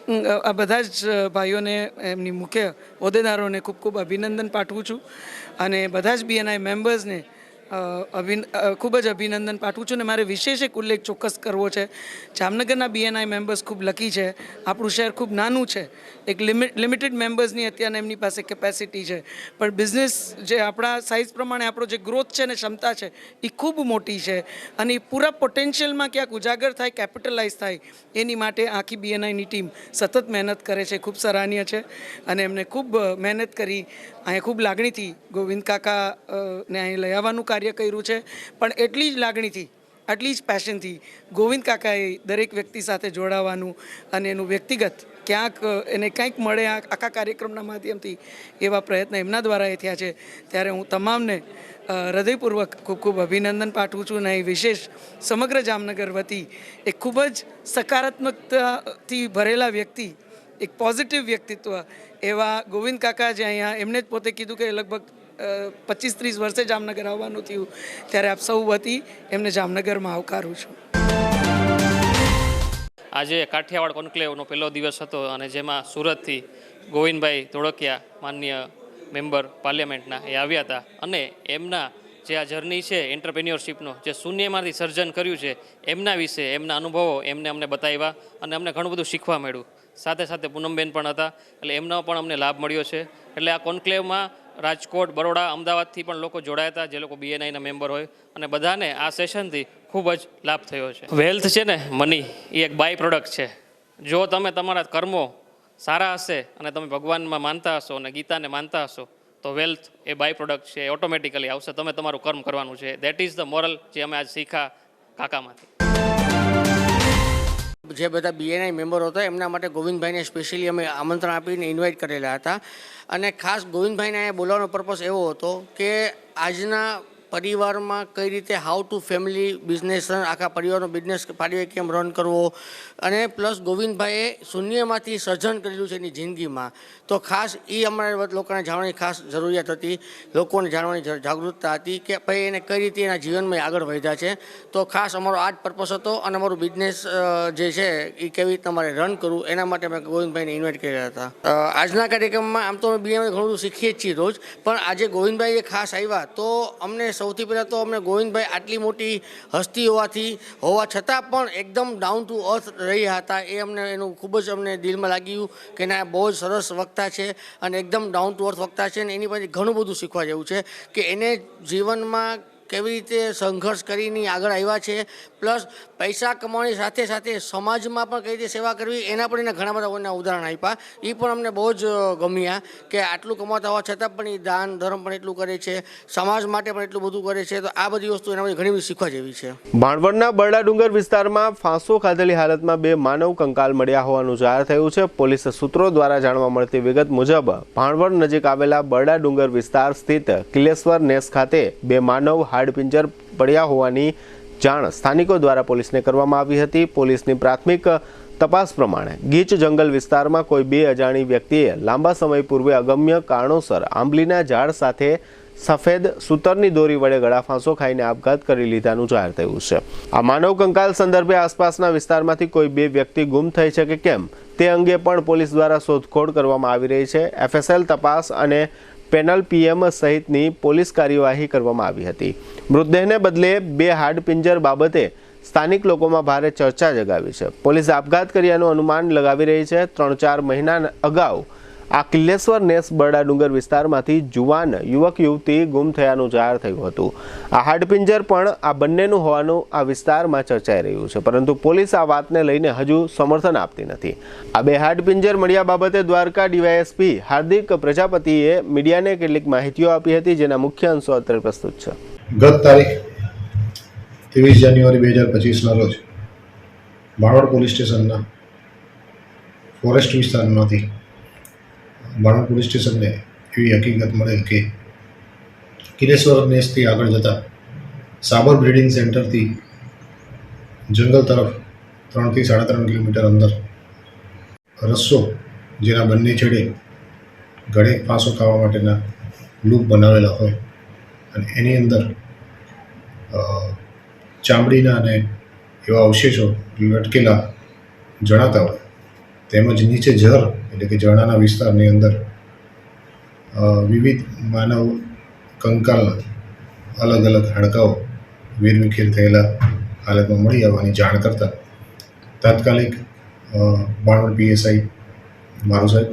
આ બધા જ ભાઈઓને, એમની મુખ્ય હોદ્દેદારોને ખૂબ ખૂબ અભિનંદન પાઠવું છું. અને બધા જ BNI મેમ્બર્સને ખૂબ જ અભિનંદન પાઠવું છું. અને મારે વિશેષ એક ઉલ્લેખ ચોક્કસ કરવો છે. જામનગરના BNI મેમ્બર્સ ખૂબ લકી છે. આપણું શહેર ખૂબ નાનું છે, એક લિમિટેડ મેમ્બર્સની અત્યારે એમની પાસે કેપેસિટી છે, પણ બિઝનેસ જે આપણા સાઇઝ પ્રમાણે આપણો જે ગ્રોથ છે ને ક્ષમતા છે, એ ખૂબ મોટી છે. અને એ પૂરા પોટેન્શિયલમાં ક્યાંક ઉજાગર થાય, કેપિટલાઇઝ થાય, એની માટે આખી BNIની ટીમ સતત મહેનત કરે છે, ખૂબ સરાહનીય છે. અને એમને ખૂબ મહેનત કરી અહીંયા ખૂબ લાગણીથી ગોવિંદ કાકાને અહીં લઈ આવવાનું કાર્ય કર્યું છે, પણ એટલી જ લાગણીથી, આટલી જ પેશનથી ગોવિંદ કાકાએ દરેક વ્યક્તિ સાથે જોડાવાનું અને એનું વ્યક્તિગત ક્યાંક એને કંઈક મળે આખા કાર્યક્રમના માધ્યમથી, એવા પ્રયત્ન એમના દ્વારા એ થયા છે. ત્યારે હું તમામને હૃદયપૂર્વક ખૂબ ખૂબ અભિનંદન પાઠવું છું. અને વિશેષ સમગ્ર જામનગર વતી એક ખૂબ જ સકારાત્મકતાથી ભરેલા વ્યક્તિ, એક પોઝિટિવ વ્યક્તિત્વ એવા ગોવિંદ કાકા, જે અહીંયા એમને જ પોતે કીધું કે લગભગ 25-30 વર્ષે જામનગર આવવાનું થયું, ત્યારે આપ સૌ વતી એમને જામનગરમાં આવકારું છું. આજે કાઠિયાવાડ કોન્ક્લેવનો પહેલો દિવસ હતો, અને જેમાં સુરતથી ગોવિંદભાઈ ધોળકિયા, માનનીય મેમ્બર પાર્લિયામેન્ટના એ આવ્યા હતા અને એમના જે આ જર્ની છે એન્ટરપ્રેન્યોરશિપનો જે શૂન્યમાંથી સર્જન કર્યું છે એમના વિશે એમના અનુભવો એમને અમને બતાવ્યા અને અમને ઘણું બધું શીખવા મળ્યું. સાથે સાથે પૂનમબેન પણ હતા એટલે એમનો પણ અમને લાભ મળ્યો છે. એટલે આ કોન્ક્લેવમાં રાજકોટ, બરોડા, અમદાવાદથી પણ લોકો જોડાયા હતા જે લોકો BNIના મેમ્બર હોય અને બધાને આ સેશનથી ખૂબ જ લાભ થયો છે. વેલ્થ છે ને મની એ એક બાય પ્રોડક્ટ છે. જો તમે તમારા કર્મો સારા હશે અને તમે ભગવાનમાં માનતા હશો અને ગીતાને માનતા હશો તો વેલ્થ એ બાય પ્રોડક્ટ છે, ઓટોમેટિકલી આવશે. તમે તમારું કર્મ કરવાનું છે. દેટ ઇઝ ધ મોરલ જે અમે આજ શીખ્યા કાકામાંથી. જે બધા BNI મેમ્બરો હતા એમના માટે ગોવિંદભાઈને સ્પેશિયલી અમે આમંત્રણ આપીને ઇન્વાઇટ કરેલા હતા અને ખાસ ગોવિંદભાઈને અહીંયા બોલાવવાનો પર્પસ એવો હતો કે આજના પરિવારમાં કઈ રીતે how to family business run, આખા પરિવારનો બિઝનેસ પારિવારિક કેમ રન કરવો અને પ્લસ ગોવિંદભાઈએ શૂન્યમાંથી સર્જન કરેલું છે એની જિંદગીમાં. તો ખાસ એ અમારા લોકોને જાણવાની ખાસ જરૂરિયાત હતી, લોકોને જાણવાની જાગૃતતા હતી કે ભાઈ એને કઈ રીતે એના જીવનમાં આગળ વધ્યા છે. તો ખાસ અમારો આ જ પર્પસ હતો અને અમારું બિઝનેસ જે છે એ કેવી રીતે તમારે રન કરવું એના માટે અમે ગોવિંદભાઈને ઇન્વાઇટ કર્યા હતા. આજના કાર્યક્રમમાં આમ તો અમે BNI ઘણું બધું શીખીએ જ છીએ રોજ, પણ આજે ગોવિંદભાઈ ખાસ આવ્યા તો અમને સૌથી પહેલાં તો અમને ગોવિંદભાઈ આટલી મોટી હસ્તી હોવા છતાં પણ એકદમ ડાઉન ટુ અર્થ રહ્યા હતા. એ અમને એનું ખૂબ જ અમને દિલમાં લાગ્યું કે ના બહુ જ સરસ વક્તા છે અને એકદમ ડાઉન ટુ અર્થ વક્તા છે અને એની પાસેથી ઘણું બધું શીખવા જેવું છે કે એને જીવનમાં કેવી રીતે સંઘર્ષ કરીને આગળ આવ્યા છે, પ્લસ પૈસા કમાવાની સાથે સાથે સમાજમાં પણ કઈ રીતે સેવા કરવી એના પણ એના ઘણા બધા એના ઉદાહરણ આપ્યા. એ પણ અમને બહુ જ ગમ્યા કે આટલું કમાતા હોવા છતાં પણ એ દાન ધર્મ પણ એટલું કરે છે, સમાજ માટે પણ એટલું બધું કરે છે. તો આ બધી વસ્તુ એનામાંથી ઘણી બધી શીખવા જેવી છે. ભાણવડના બરડા ડુંગર વિસ્તારમાં ફાંસો ખાધેલી હાલતમાં 2 માનવ કંકાલ મળ્યા હોવાનું જાહેર થયું છે. પોલીસ સૂત્રો દ્વારા જાણવા મળતી વિગત મુજબ ભાણવડ નજીક આવેલા બરડા ડુંગર વિસ્તાર સ્થિત કિલેશ્વર નેસ ખાતે 2 માનવ હાડપિંજર પડ્યા હોવાની જાણ સ્થાનિકો દ્વારા પોલીસને કરવામાં આવી હતી. પોલીસની પ્રાથમિક તપાસ પ્રમાણે ગીચ જંગલ વિસ્તારમાં કોઈ 2 અજાણી વ્યક્તિએ લાંબા સમય પૂર્વે અગમ્ય કારણોસર આંબલીના ઝાડ સાથે સફેદ સૂતરની દોરી વડે ગળા ફાંસો ખાઈને આપઘાત કરી લીધાનું જાહેર થયું છે. આ માનવ કંકાલ સંદર્ભે આસપાસના વિસ્તારમાંથી કોઈ 2 વ્યક્તિ ગુમ થઈ છે કે કેમ તે અંગે પણ પોલીસ દ્વારા શોધખોળ કરવામાં આવી રહી છે. FSL તપાસ અને પેનલ PM સહિતની પોલીસ કાર્યવાહી કરવામાં આવી હતી. મૃતદેહને બદલે 2 હાડપિંજર બાબતે સ્થાનિક લોકોમાં ભારે ચર્ચા જગાવી છે. પોલીસ આપઘાત કર્યાનું અનુમાન લગાવી રહી છે. 3-4 મહિના અગાઉ આ કિલ્લેશ્વર નેસ બરડા ડુંગર વિસ્તારમાંથી જુવાન યુવક યુવતી ગુમ થયાનું જાહેર થયું હતું. આ હાડપિંજર પણ આ બંનેનું હોવાનું આ વિસ્તારમાં ચર્ચાઈ રહ્યું છે, પરંતુ પોલીસ આ વાતને લઈને હજુ સમર્થન આપતી નથી. આ 2 હાડપિંજર મળ્યા બાબતે દ્વારકા DYSP હાર્દિક પ્રજાપતિએ મીડિયાને કેટલીક માહિતીઓ આપી હતી, જેના મુખ્ય અંશો અત્યારે પ્રસ્તુત છે. ગત તારીખ 23 જાન્યુઆરી 2025ના રોજ ભાણવડ પોલીસ સ્ટેશનના ફોરેસ્ટ વિસ્તારમાંથી ભાણવડ પોલીસ સ્ટેશનને એવી હકીકત મળેલ કે કિલેશ્વર નેસથી આગળ જતા સાબર બ્રીડિંગ સેન્ટરથી જંગલ તરફ 3 થી 3.5 કિલોમીટર અંદર રસ્સો જેના બંને છેડે ગળે ફાંસો ખાવા માટેના લૂપ બનાવેલા હોય અને એની અંદર ચામડીના અને એવા અવશેષો લટકેલા જણાતા હોય, તેમજ નીચે જર એટલે કે જરણાના વિસ્તારની અંદર વિવિધ માનવ કંકાલના અલગ અલગ હાડકાઓ વેરવિખેર થયેલા હાલતમાં મળી આવવાની જાણ કરતાં તાત્કાલિક ભાણવડ PSI મારું સાહેબ,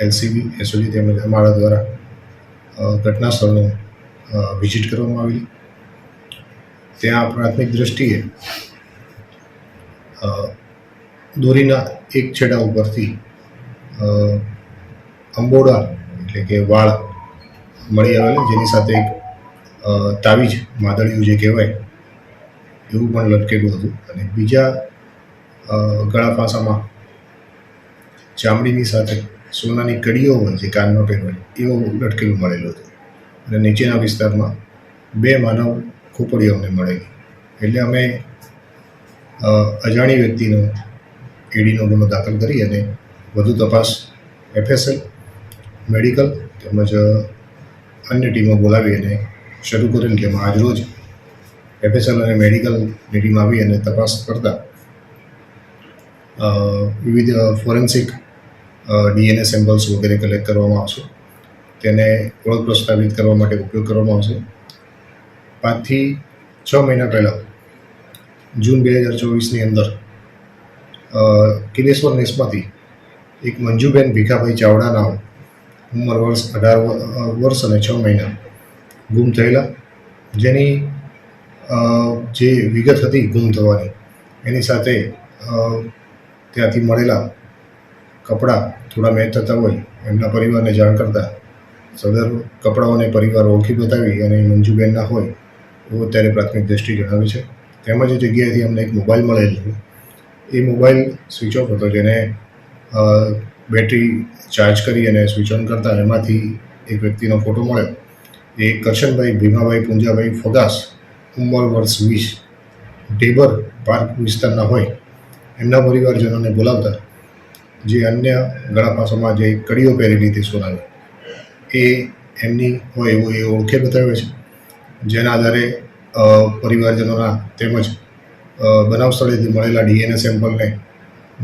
LCB SOG તેમજ અમારા દ્વારા ઘટના સ્થળનું વિઝિટ કરવામાં આવેલી. ત્યાં પ્રાથમિક દ્રષ્ટિએ દોરીના એક છેડા ઉપરથી અંબોડા એટલે કે વાળ મળી આવેલા, જેની સાથે એક તાવીજ માદળિયું જે કહેવાય એવું પણ લટકેલું હતું અને બીજા ગળા ફાંસામાં ચામડીની સાથે સોનાની કડીઓ હોય જે કાનમાં પહેરવાની એવું લટકેલું મળેલું હતું અને નીચેના વિસ્તારમાં 2 માનવ ખોપડીઓ અમને મળેલી. એટલે અમે અજાણી વ્યક્તિનો EDનો ગુનો દાખલ કરી અને વધુ તપાસ FSL, મેડિકલ તેમજ અન્ય ટીમો બોલાવી અને શરૂ કરેલ, જેમાં આજરોજ FSL અને મેડિકલની ટીમ આવી અને તપાસ કરતા વિવિધ ફોરેન્સિક DNA સેમ્પલ્સ વગેરે કલેક્ટ કરવામાં આવશે તેને ઓળખ પ્રસ્થાપિત કરવા માટે ઉપયોગ કરવામાં આવશે. 5 થી 6 મહિના પહેલાં જૂન 2024ની અંદર કિલેશ્વર નેસમાંથી એક મંજુબેન ભીખાભાઈ ચાવડા નામ, ઉંમર વર્ષ 18 વર્ષ અને 6 મહિના ગુમ થયેલા, જેની જે વિગત હતી ગુમ થવાની એની સાથે ત્યાંથી મળેલા કપડાં થોડા મેચ થતા હોય એમના પરિવારને જાણ કરતાં સદર કપડાઓને પરિવાર ઓળખી બતાવી અને મંજુબેનના હોય એવું અત્યારે પ્રાથમિક દ્રષ્ટિ જણાવે છે. તેમજ એ જગ્યાએથી અમને એક મોબાઈલ મળેલ છે. એ મોબાઈલ સ્વિચ ઓફ હતો, જેને બેટરી ચાર્જ કરી અને સ્વિચ ઓન કરતાં એમાંથી એક વ્યક્તિનો ફોટો મળ્યો. એ કરશનભાઈ ભીમાભાઈ પુંજાભાઈ ફગાસ, ઉંમર વર્ષ 20, ઢેબર પાર્ક વિસ્તારના હોય એમના પરિવારજનોને બોલાવતા જે અન્ય ગળાપાસામાં જે કડીઓ પહેરેલી હતી સોનાની એ એમની હોય એવું એ ઓળખે બતાવે છે. જેના આધારે પરિવારજનોના તેમજ બનાવ સ્થળેથી મળેલા DNA સેમ્પલને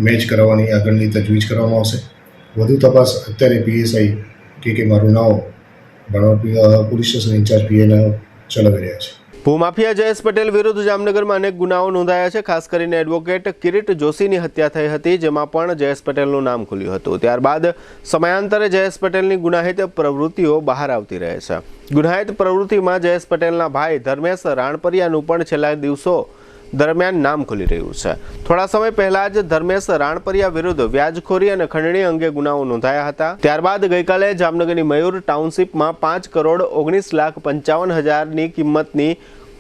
મેચ કરાવવાની આગળની તજવીજ કરવામાં આવશે. વધુ તપાસ અત્યારે PSI કે મારું નામ Bhanvad police station in-charge PN ચલાવી રહ્યા છે. ભૂમાફિયા જયેશ પટેલ વિરુદ્ધ જામનગરમાં અનેક ગુનાઓ નોંધાયા છે. ખાસ કરીને એડવોકેટ કિરીટ જોશીની હત્યા થઈ હતી, જેમાં પણ જયેશ પટેલનું નામ ખુલ્યું હતું. ત્યારબાદ સમયાંતરે જયેશ પટેલની ગુનાહિત પ્રવૃત્તિઓ બહાર આવતી રહે છે. ગુનાહિત પ્રવૃત્તિમાં જયેશ પટેલના ભાઈ ધર્મેશ રાણપરિયાનું પણ છેલ્લા દિવસો દરમિયાન નામ ખુલી રહ્યું છે. થોડા સમય પહેલા જ ધર્મેશ રાણપરિયા વિરુદ્ધ વ્યાજખોરી અને ખંડણી અંગે ગુનાઓ નોંધાયા હતા. ત્યારબાદ ગઈકાલે જામનગરની મયુર ટાઉનશીપમાં 5,19,55,000ની કિંમતની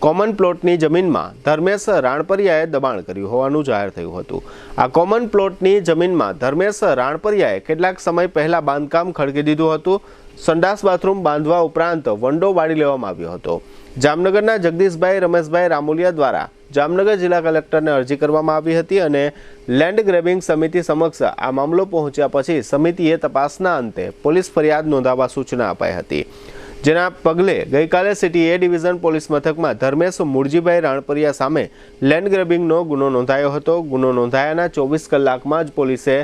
કોમન પ્લોટની જમીનમાં ધર્મેશ રાણપરિયાએ દબાણ કર્યું હોવાનું જાહેર થયું હતું. આ કોમન પ્લોટની જમીનમાં ધર્મેશ રાણપરિયાએ કેટલાક સમય પહેલા બાંધકામ ખડકી દીધું હતું. સંડાસ બાથરૂમ બાંધવા ઉપરાંત વંડો વાળી લેવામાં આવ્યો હતો. જામનગરના જગદીશભાઈ રમેશભાઈ રામોલિયા દ્વારા જામનગર જિલ્લા કલેક્ટરને અરજી કરવામાં આવી હતી અને લેન્ડ ગ્રેબિંગ સમિતિ સમક્ષ આ મામલો પહોંચ્યા પછી સમિતિએ તપાસના અંતે પોલીસ ફરિયાદ નોંધાવવા સૂચના અપાઈ હતી. જેના પગલે ગઈકાલે સિટી A ડિવિઝન પોલીસ મથકમાં ધર્મેશ મૂળજીભાઈ રાણપરિયા સામે લેન્ડ ગ્રેબિંગનો ગુનો નોંધાયો હતો. ગુનો નોંધાયાના 24 કલાકમાં જ પોલીસે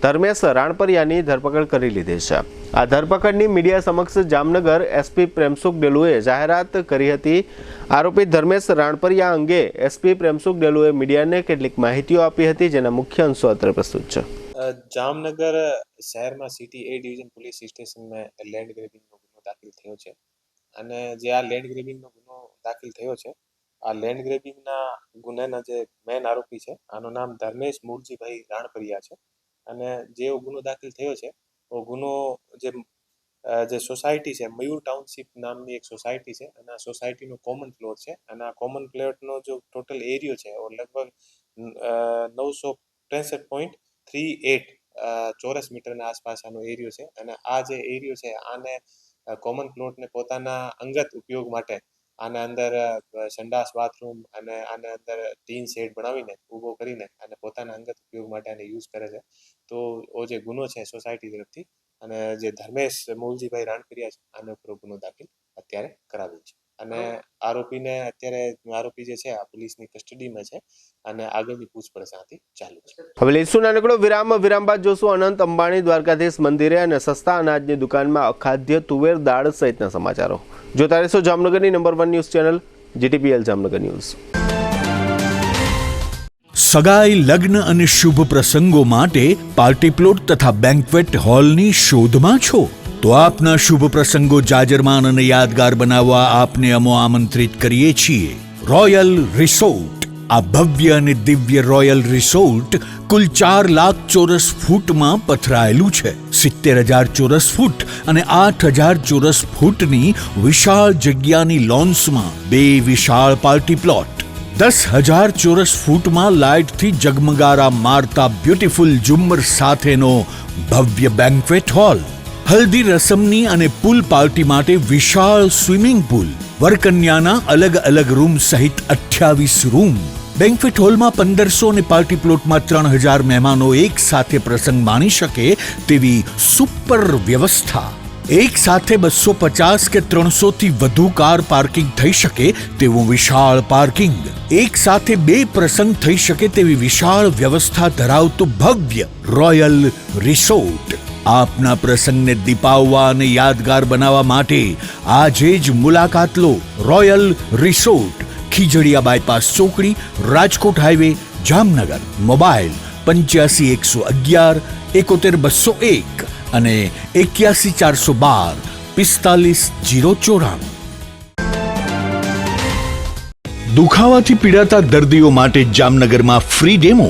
ધર્મેશ રાણપરિયાની ધરપકડ કરી લીધી છે. આ ધરપકડની મીડિયા સમક્ષ જામનગર SP પ્રેમસુખ ડેલુએ જાહેરાત કરી હતી. આરોપી ધર્મેશ રાણપરિયા અંગે SP પ્રેમસુખ ડેલુએ મીડિયાને કેટલીક માહિતીઓ આપી હતી, જેના મુખ્ય અંશો અત્રે પ્રસ્તુત છે. જામનગર શહેરમાં સિટી A ડિવિઝન પોલીસ સ્ટેશનમાં લેન્ડ ગ્રેબિંગનો ગુનો દાખલ થયો છે અને જે આ લેન્ડ ગ્રેબિંગનો ગુનો દાખલ થયો છે, આ લેન્ડ ગ્રેબિંગના ગુનાના જે મેન આરોપી છે, આનું નામ ધર્મેશ મૂળજીભાઈ રાણપરિયા છે. અને જે ગુનો દાખલ થયો છે वो गुनो જે સોસાયટી છે મયુર ટાઉનશીપ નામની એક સોસાયટી છે અને આ સોસાયટીનો કોમન પ્લોટ છે અને આ કોમન પ્લોટનો જો ટોટલ એરિયો છે वो લગભગ 963.38 ચોરસ મીટરના આસપાસ આનો એરિયો છે અને આ જે એરિયો છે આને કોમન પ્લોટને પોતાના અંગત ઉપયોગ માટે આને અંદર સંડાસ બાથરૂમ અને આને અંદર ટીન શેડ બનાવીને ઊભો કરીને અને પોતાના અંગત ઉપયોગ માટે આને યુઝ કરે છે. તો ઓ જે ગુનો છે સોસાયટી તરફથી અને જે ધર્મેશ મૂળજીભાઈ રાણપરિયા છે આના ઉપર ગુનો દાખલ અત્યારે કરાવ્યો છે અને આરોપી જે છે આ પોલીસની કસ્ટડીમાં છે અને આગળની પૂછપરછ આથી ચાલુ છે. હવે લઈશું નાનકડો વિરામ બાદ જોશું અનંત અંબાણી દ્વારકાધીશ મંદિરે અને સસ્તા અનાજની દુકાનમાં અખાદ્ય તુવેર દાળ સહિતના સમાચારો જોતા રહેશો જામનગરની number 1 news channel GTPL Jamnagar news. સગાઈ, લગ્ન અને શુભ પ્રસંગો માટે પાર્ટી પ્લોટ તથા બેન્ક્વેટ હોલની શોધમાં છો તો આપના શુભ પ્રસંગો જાજરમાન અને યાદગાર બનાવવા આપને અમો આમંત્રિત કરીએ છીએ રોયલ રિસોર્ટ. આ ભવ્ય અને દિવ્ય રોયલ રિસોર્ટ કુલ 4 લાખ ચોરસ ફૂટમાં પથરાયેલું છે. 70,000 ચોરસ ફૂટ અને 8,000 ચોરસ ફૂટની વિશાળ જગ્યાની લોન્સમાં 2 વિશાળ પાર્ટી પ્લોટ, 10,000 ચોરસ ફૂટમાં લાઇટથી જગમગારા મારતા બ્યુટીફુલ ઝુમ્મર સાથેનો ભવ્ય બેન્ક્વેટ હોલ, હલ્દી રસમની અને પૂલ પાર્ટી માટે વિશાળ સ્વિમિંગ પૂલ, વરકન્યાના અલગ અલગ રૂમ સહિત 28 રૂમ. બેન્ક્વેટ હોલમાં 1500 અને પાર્ટી પ્લોટમાં 3,000 મહેમાનો એક સાથે પ્રસંગ માણી શકે તેવી સુપર વ્યવસ્થા. એક સાથે 250 કે 300 થી વધુ કાર પાર્કિંગ થઈ શકે તેવું વિશાળ પાર્કિંગ, એક સાથે 2 પ્રસંગ થઈ શકે તેવી વિશાળ વ્યવસ્થા ધરાવતું ભવ્ય રોયલ રિસોર્ટ. આપના પ્રસંગને દીપાવવા અને યાદગાર બનાવવા માટે આજે જ મુલાકાત લો રોયલ રિસોર્ટ, ખીજડીયા બાયપાસ ચોકડી, રાજકોટ હાઈવે, જામનગર. મોબાઈલ 85 111 71 201 અને 81 412 45 094. દુખાવાથી પીડાતા દર્દીઓ માટે જામનગરમાં ફ્રી ડેમો.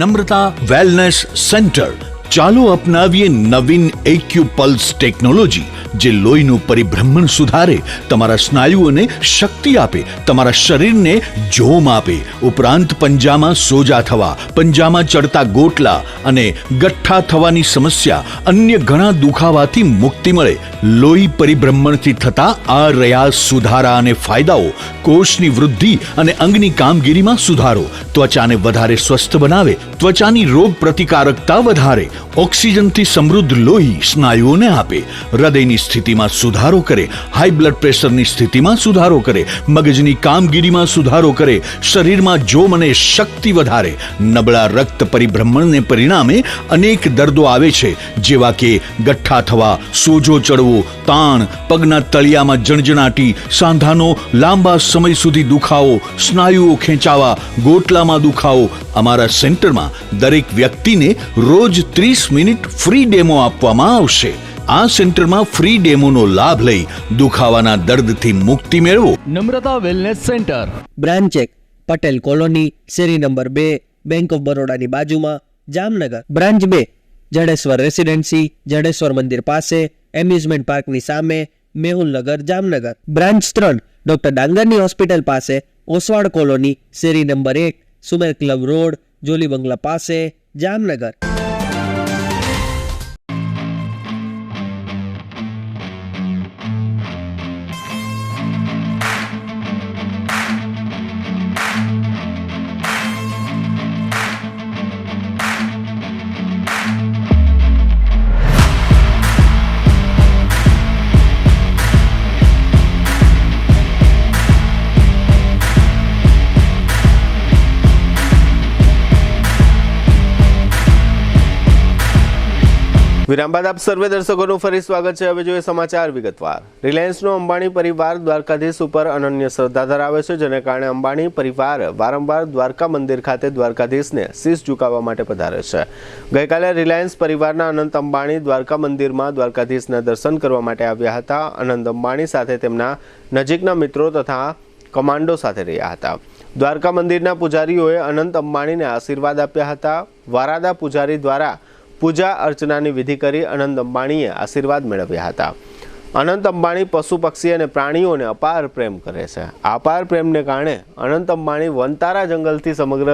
નમ્રતા વેલનેસ સેન્ટર. ચાલો અપનાવીએ નવીન એક્યુપલ્સ ટેકનોલોજી, જે લોહીનું પરિભ્રમણ સુધારે, તમારા સ્નાયુઓને શક્તિ આપે, તમારા શરીરને જોમ આપે. ઉપરાંત પંજામાં સોજા થવા, પંજામાં ચડતા ગોટલા અને ગઠ્ઠા થવાની સમસ્યા, અન્ય ઘણા દુખાવાથી મુક્તિ મળે. લોહી પરિભ્રમણથી થતા આ રહ્યા સુધારા અને ફાયદાઓ. કોષની વૃદ્ધિ અને અંગની કામગીરીમાં સુધારો, ત્વચાને વધારે સ્વસ્થ બનાવે, ત્વચાની રોગ પ્રતિકારકતા વધારે. ઓક્સિજનથી સમૃદ્ધ લોહી સ્નાયુઓને આપે, હૃદયની સ્થિતિમાં સુધારો કરે, હાઈ બ્લડ પ્રેશરની સ્થિતિમાં સુધારો કરે, મગજની કામગીરીમાં સુધારો કરે, શરીરમાં જોમ અને શક્તિ વધારે. નબળા રક્ત પરિભ્રમણને પરિણામે અનેક દર્દો આવે છે, જેવા કે ગઠ્ઠા થવા, સોજો ચડવો, તાણ, પગના તળિયામાં જણજણાટી, સાંધાનો લાંબા સમય સુધી દુખાવો, સ્નાયુઓ ખેંચાવા, ગોટલામાં દુખાવો. અમારા સેન્ટરમાં દરેક વ્યક્તિને રોજ 30 મિનિટ ફ્રી ડેમો આપવામાં આવશે. આ સેન્ટરમાં ફ્રી ડેમોનો લાભ લઈ દુખાવાના દર્દથી મુક્તિ મેળવો. Namrata wellness centre, branch 1 Patel colony, શેરી નંબર 2, બેંક ઓફ બરોડાની બાજુમાં, જામનગર. બ્રાન્ચ 2 જડેશ્વર રેસિડેન્સી, જડેશ્વર મંદિર પાસે, એમ્યુઝમેન્ટ પાર્કની સામે, મેહુલનગર, જામનગર. બ્રાન્ચ 3 ડોક્ટર ડાંગરની હોસ્પિટલ પાસે, ઓસવાડ કોલોની, શેરી number 1, Sumer club road, Jolly Bungla પાસે, જામનગર. વિરામ બાદ આપ સર્વે દર્શકોનું ફરી સ્વાગત છે. હવે જોઈએ સમાચાર વિગતવાર. રિલાયન્સનો અંબાણી પરિવાર દ્વારકાધીશ ઉપર અનન્ય શ્રદ્ધા ધરાવે છે, જેને કારણે અંબાણી પરિવાર વારંવાર દ્વારકા મંદિર ખાતે દ્વારકાધીશને શીશ ઝુકાવવા માટે પધારે છે. ગઈકાલે રિલાયન્સ પરિવારના અનંત અંબાણી દ્વારકા મંદિરમાં દ્વારકાધીશના દર્શન કરવા માટે આવ્યા હતા. અનંત અંબાણી સાથે તેમના નજીકના મિત્રો તથા કમાન્ડો સાથે રહ્યા હતા. દ્વારકા મંદિરના પૂજારીઓએ અનંત અંબાણીને આશીર્વાદ આપ્યા હતા. વારાદા પૂજારી દ્વારા પૂજા અર્ચનાની વિધિ કરી અનંત અંબાણીએ આશીર્વાદ મેળવ્યા હતા. અનંત અંબાણી પશુ પક્ષી અને પ્રાણીઓને અપાર પ્રેમ કરે છે. આ અપાર પ્રેમને કારણે અનંત અંબાણી વનતારા જંગલથી સમગ્ર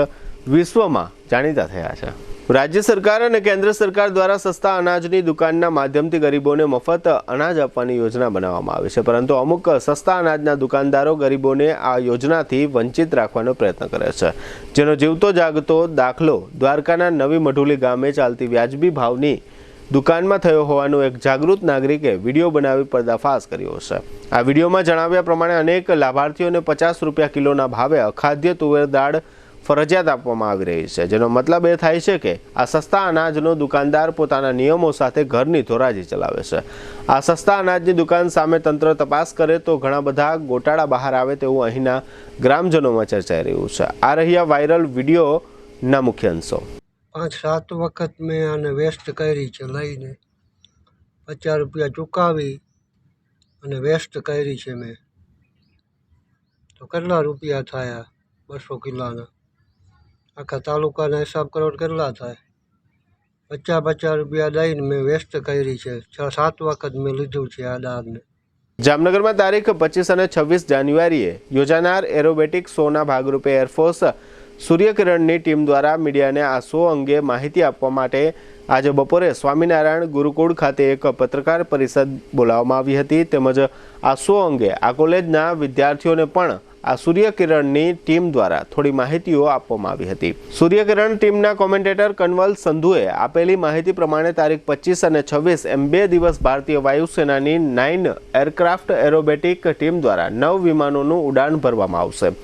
વિશ્વમાં જાણીતા થયા છે. રાજ્ય સરકાર અને કેન્દ્ર સરકાર દ્વારા સસ્તા અનાજની દુકાનના માધ્યમથી ગરીબોને મફત અનાજ આપવાની યોજના બનાવવામાં આવી છે, પરંતુ અમુક સસ્તા અનાજના દુકાનદારો ગરીબોને આ યોજનાથી વંચિત રાખવાનો પ્રયત્ન કરે છે, જેનો જીવતો જાગતો દાખલો દ્વારકાના નવી મઢુલી ગામે ચાલતી વ્યાજબી ભાવની દુકાનમાં થયો હોવાનું એક જાગૃત નાગરિકે વિડીયો બનાવી પર્દાફાશ કર્યો છે. આ વિડીયોમાં જણાવ્યા પ્રમાણે અનેક લાભાર્થીઓને 50 રૂપિયા કિલોના ભાવે અખાદ્ય તુવેર દાળ ફરજિયાત આપવામાં આવી રહી છે, જેનો મતલબ એ થાય છે કે આ સસ્તા અનાજનો દુકાનદાર પોતાના નિયમો સાથે ઘરની ધોરાજી ચલાવે છે. આ સસ્તા અનાજની દુકાન સામે તંત્ર તપાસ કરે તો ઘણા બધા ગોટાળા બહાર આવે તેવું અહીંના ગ્રામજનોમાં ચર્ચાઈ રહ્યું છે. આ રહ્યા વાયરલ વિડીયોના મુખ્ય અંશો. 5-7 વખત મેં આને વેસ્ટ કરી છે, લઈને 50 રૂપિયા ચૂકવી અને વેસ્ટ કરી છે મેં. તો કેટલા રૂપિયા થયા 200 કિલોના? આખા તાલુકાના હિસાબ કરો કેટલા થાય? 50 રૂપિયા દઈને મેં વેસ્ટ કરી છે. 6-7 વખત મેં લીધું છે આ દાળને. જામનગરમાં તારીખ 25 અને 26 જાન્યુઆરીએ યોજાનાર એરોબેટિક શોના ભાગરૂપે એરફોર્સ સૂર્યકિરણની ટીમ દ્વારા મીડિયાને આ શો અંગે માહિતી આપવા માટે આજે બપોરે સ્વામિનારાયણ ગુરુકુળ ખાતે એક પત્રકાર પરિષદ બોલાવવામાં આવી હતી. તેમજ આ શો અંગે આ કોલેજના વિદ્યાર્થીઓને પણ આ સૂર્યકિરણની ટીમ દ્વારા થોડી માહિતીઓ આપવામાં આવી હતી. સૂર્યકિરણ ટીમના કોમેન્ટેટર કનવલ સંધુએ આપેલી માહિતી પ્રમાણે તારીખ 25 અને 26 એમ 2 દિવસ ભારતીય વાયુસેનાની 9 એરક્રાફ્ટ એરોબેટિક ટીમ દ્વારા 9 વિમાનોનું ઉડાન ભરવામાં આવશે.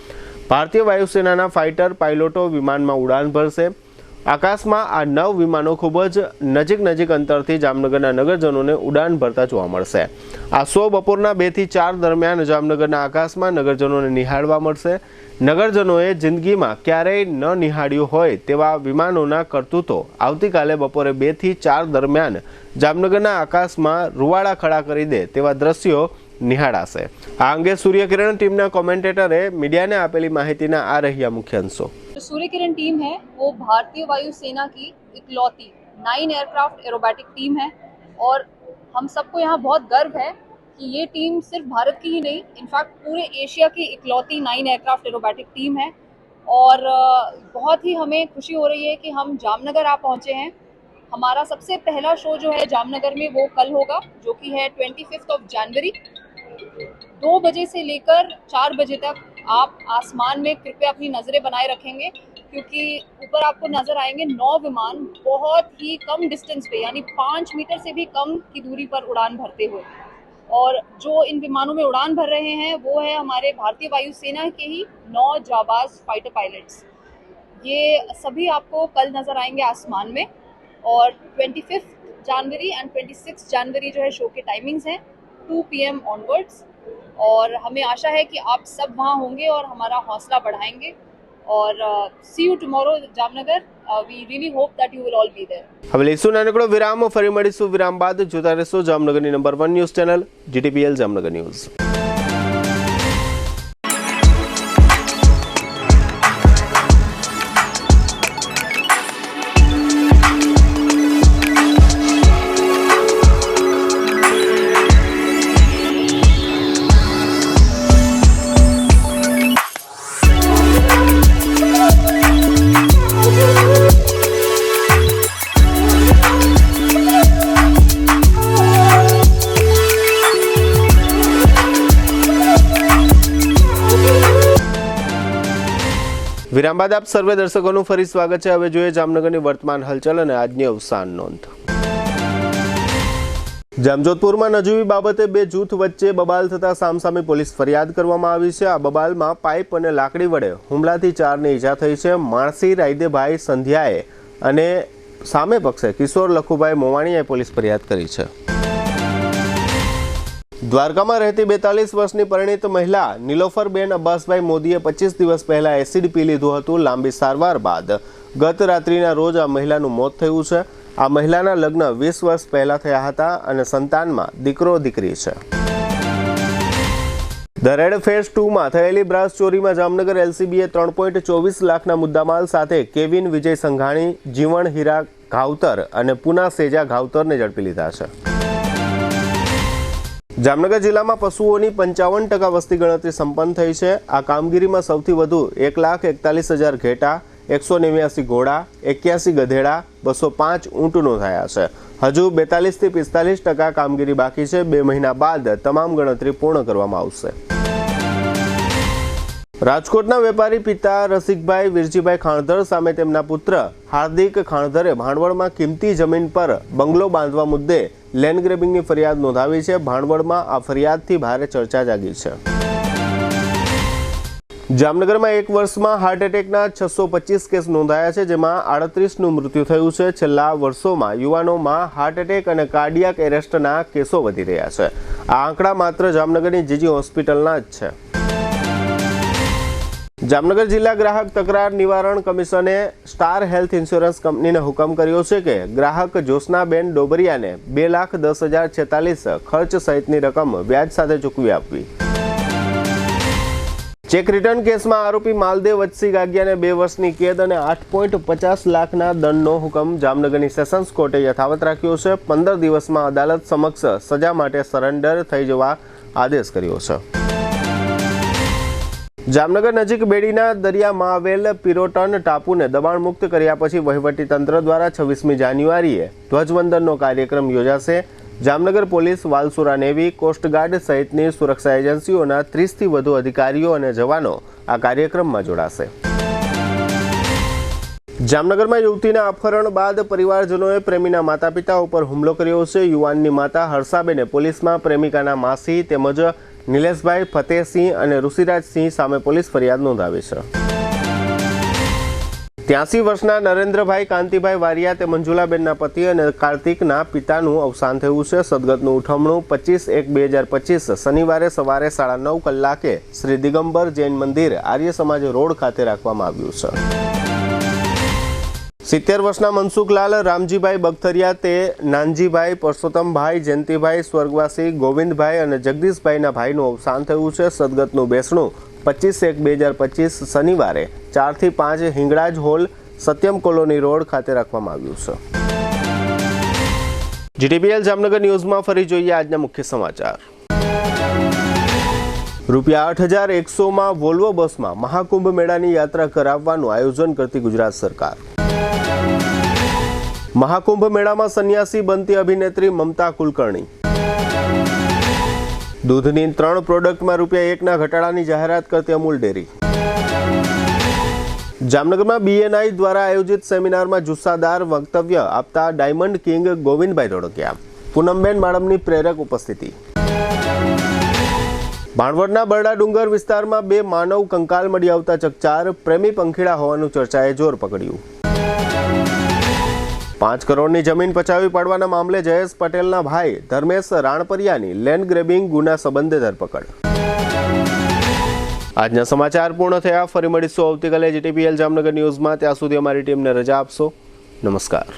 ભારતીય વાયુસેનાના ફાઇટર પાયલોટો વિમાનમાં ઉડાન ભરશે. આકાશમાં આ 9 વિમાનો ખૂબ જ નજીક અંતરથી જામનગરના નગરજનોને ઉડાન ભરતા જોવા મળશે. આ શો બપોરના 2 થી 4 દરમિયાન જામનગરના આકાશમાં નગરજનોને નિહાળવા મળશે. નગરજનોએ જિંદગીમાં ક્યારેય ન નિહાળ્યું હોય તેવા વિમાનોના કરતૂતો આવતીકાલે બપોરે 2 થી 4 દરમિયાન જામનગરના આકાશમાં રૂવાડા ખડા કરી દે તેવા દ્રશ્યો નિહાળાશે. આ અંગે સૂર્યકિરણ ટીમના કોમેન્ટેટરે મીડિયાને આપેલી માહિતીના આ રહ્યા मुख्य अंशों. जो सूर्यकिरण टीम है वो भारतीय वायुसेना की इकलौती 9 एयरक्राफ्ट एरोबैटिक टीम है और हम सबको यहाँ बहुत गर्व है कि ये टीम सिर्फ भारत की ही नहीं, इनफैक्ट पूरे एशिया की इकलौती 9 एयरक्राफ्ट एरोबैटिक टीम है और बहुत ही हमें खुशी हो रही है कि हम जामनगर आ पहुँचे हैं. हमारा सबसे पहला शो जो है जामनगर में वो कल होगा, जो कि है 25 जनवरी 2 बजे से लेकर 4 बजे तक. आप आसमान में कृपया अपनी नज़रें बनाए रखेंगे क्योंकि ऊपर आपको नज़र आएंगे 9 विमान बहुत ही कम डिस्टेंस पे, यानी 5 मीटर से भी कम की दूरी पर उड़ान भरते हुए. और जो इन विमानों में उड़ान भर रहे हैं वो है हमारे भारतीय वायुसेना के ही 9 जाबाज फाइटर पायलट्स. ये सभी आपको कल नज़र आएंगे आसमान में. और 25 जनवरी एंड 26 जनवरी जो है शो के टाइमिंग्स हैं 2 PM ऑनवर्ड्स. और हमें आशा है कि आप सब वहाँ होंगे और हमारा हौसला बढ़ाएंगे. और see you tomorrow Jamnagar. We really hope that you will all be there. હવે લઈશું નાનકડો વિરામ. ફરી મળીશું વિરામ બાદ. જોતા રહેશો જામનગરની number 1 news channel GTPL Jamnagar news. વિરામ બાદ આપ સર્વે દર્શકોનું ફરી સ્વાગત છે. હવે જોઈએ જામનગરની વર્તમાન હલચલ અને આજની અવસાન નોંધ. જામજોધપુરમાં નજીવી બાબતે 2 જૂથ વચ્ચે બબાલ થતા સામસામે પોલીસ ફરિયાદ કરવામાં આવી છે. આ બબાલમાં પાઇપ અને લાકડી વડે હુમલાથી 4ને ઈજા થઈ છે. માણસી રાયદેભાઈ સંધ્યાએ અને સામે પક્ષે કિશોર લખુભાઈ મોવાણીએ પોલીસ ફરિયાદ કરી છે. દ્વારકામાં રહેતી 42 વર્ષની પરિણીત મહિલા નિલોફરબેન અબ્બાસભાઈ મોદીએ 25 દિવસ પહેલા એસિડ પી લીધું હતું. લાંબી સારવાર બાદ ગત રાત્રિના રોજ આ મહિલાનું મોત થયું છે. આ મહિલાના લગ્ન 20 વર્ષ પહેલા થયા હતા અને સંતાનમાં દીકરો દીકરી છે. દરેડ ફેઝ 2માં થયેલી બ્રાસ ચોરીમાં જામનગર LCBએ 3.24 લાખના મુદ્દામાલ સાથે કેવિન વિજય સંઘાણી, જીવણ હીરા ઘાવતર અને પુના સેજા ઘાવતરને ઝડપી લીધા છે. જામનગર જિલ્લામાં પશુઓની 55% વસ્તી ગણતરી સંપન્ન થઈ છે. આ કામગીરીમાં સૌથી વધુ 1,41,000 ઘેટા, 189 ઘોડા, 81 ગધેડા, 205 ઊંટ નોંધાયા છે. હજુ 42 થી 45% કામગીરી બાકી છે. 2 મહિના બાદ તમામ ગણતરી પૂર્ણ કરવામાં આવશે. રાજકોટના વેપારી પિતા રસિકભાઈ વિરજીભાઈ ખાણધર સામે તેમના પુત્ર હાર્દિક ખાણધરે ભાણવડમાં કિંમતી જમીન પર બંગલો બાંધવા મુદ્દે લેન્ડ ગ્રેબિંગની ફરિયાદ નોંધાવી છે. ભાણવડમાં આ ફરિયાદથી ભારે ચર્ચા જાગી છે. જામનગરમાં 1 વર્ષમાં હાર્ટ એટેકના 625 કેસ નોંધાયા છે, જેમાં 38નું મૃત્યુ થયું છે. છેલ્લા વર્ષોમાં યુવાનોમાં હાર્ટ એટેક અને કાર્ડિયાક એરેસ્ટના કેસો વધી રહ્યા છે. આ આંકડા માત્ર જામનગરની જીજી હોસ્પિટલના જ છે. જામનગર જિલ્લા ગ્રાહક તકરાર નિવારણ કમિશને સ્ટાર હેલ્થ ઇન્સ્યોરન્સ કંપનીને હુકમ કર્યો છે કે ગ્રાહક જ્યોત્સનાબેન ડોબરિયાને 2,10,046 ખર્ચ સહિતની રકમ વ્યાજ સાથે ચૂકવી આપવી. ચેક રિટર્ન કેસમાં આરોપી માલદેવ વત્સી ગાગિયાને 2 વર્ષની કેદ અને 8.50 લાખના દંડનો હુકમ જામનગરની સેશન્સ કોર્ટે યથાવત રાખ્યો છે. 15 દિવસમાં અદાલત સમક્ષ સજા માટે સરેન્ડર થઈ જવા આદેશ કર્યો છે. જામનગર નજીક બેડીના દરિયામાં આવેલ પિરોટન ટાપુને દબાણ મુક્ત કર્યા પછી વહીવટીતંત્ર દ્વારા 26મી જાન્યુઆરીએ ધ્વજવંદનનો કાર્યક્રમ યોજાશે. Jamnagar police, Valsura navy, coast guard સહિતની સુરક્ષા એજન્સીઓના 30થી વધુ અધિકારીઓ અને જવાનો આ કાર્યક્રમમાં જોડાશે. જામનગરમાં યુવતીના અપહરણ બાદ પરિવારજનોએ પ્રેમીના માતા પિતા ઉપર હુમલો કર્યો છે. યુવાનની માતા હર્ષાબેને પોલીસમાં પ્રેમિકાના માસી તેમજ નિલેશભાઈ ફતેહસિંહ અને ઋષિરાજસિંહ સામે પોલીસ ફરિયાદ નોંધાવી છે. 83 વર્ષના નરેન્દ્રભાઈ કાંતિભાઈ વારિયા તે મંજુલાબેનના પતિ અને કાર્તિકના પિતાનું અવસાન થયું છે. સદગતનું ઉઠમણું 25/1/2025 શનિવારે સવારે 9:30 કલાકે શ્રી દિગંબર જૈન મંદિર આર્ય સમાજ રોડ ખાતે રાખવામાં આવ્યું છે. 70 વર્ષના મનસુખલાલ રામજીભાઈ બગથરિયા તે નાનજીભાઈ પરસોત્તમભાઈ જયંતિભાઈ સ્વર્ગવાસી ગોવિંદભાઈ અને જગદીશભાઈના ભાઈનું અવસાન થયું છે. સદગતનું બેસણું 25/1/2025 શનિવારે 4 થી 5 Hinglaj hall Satyam colony road ખાતે રાખવામાં આવ્યું છે. જીટીપીએલ જામનગર ન્યૂઝમાં ફરી જોઈએ આજના મુખ્ય સમાચાર. ₹8,100માં વોલ્વો બસમાં મહાકુંભ મેળાની યાત્રા કરાવવાનું આયોજન કરતી ગુજરાત સરકાર. મહાકુંભ મેળામાં સંન્યાસી બનતી અભિનેત્રી મમતા કુલકર્ણી. દૂધની 3 પ્રોડક્ટમાં ₹1ના ઘટાડાની જાહેરાત કરતી અમૂલ ડેરી. જામનગરમાં BNI દ્વારા આયોજિત સેમિનારમાં જુસ્સાદાર વક્તવ્ય આપતા ડાયમંડ કિંગ ગોવિંદભાઈ ધોળકિયા. પૂનમબેન માડમની પ્રેરક ઉપસ્થિતિ. ભાણવડના બરડા ડુંગર વિસ્તારમાં 2 માનવ કંકાલ મળી આવતા ચકચાર. પ્રેમી પંખીડા હોવાનું ચર્ચાએ જોર પકડ્યું. 5 કરોડની જમીન પચાવી પાડવાના મામલે જયેશ પટેલના ભાઈ ધર્મેશ રાણપરિયાની લેન્ડ ગ્રેબિંગ ગુના સંબંધે ધરપકડ. આજના સમાચાર પૂર્ણ થયા. ફરી મળીશું આવતીકાલે જીટીપીએલ જામનગર ન્યૂઝમાં. ત્યાં સુધી અમારી ટીમને રજા આપશો. નમસ્કાર.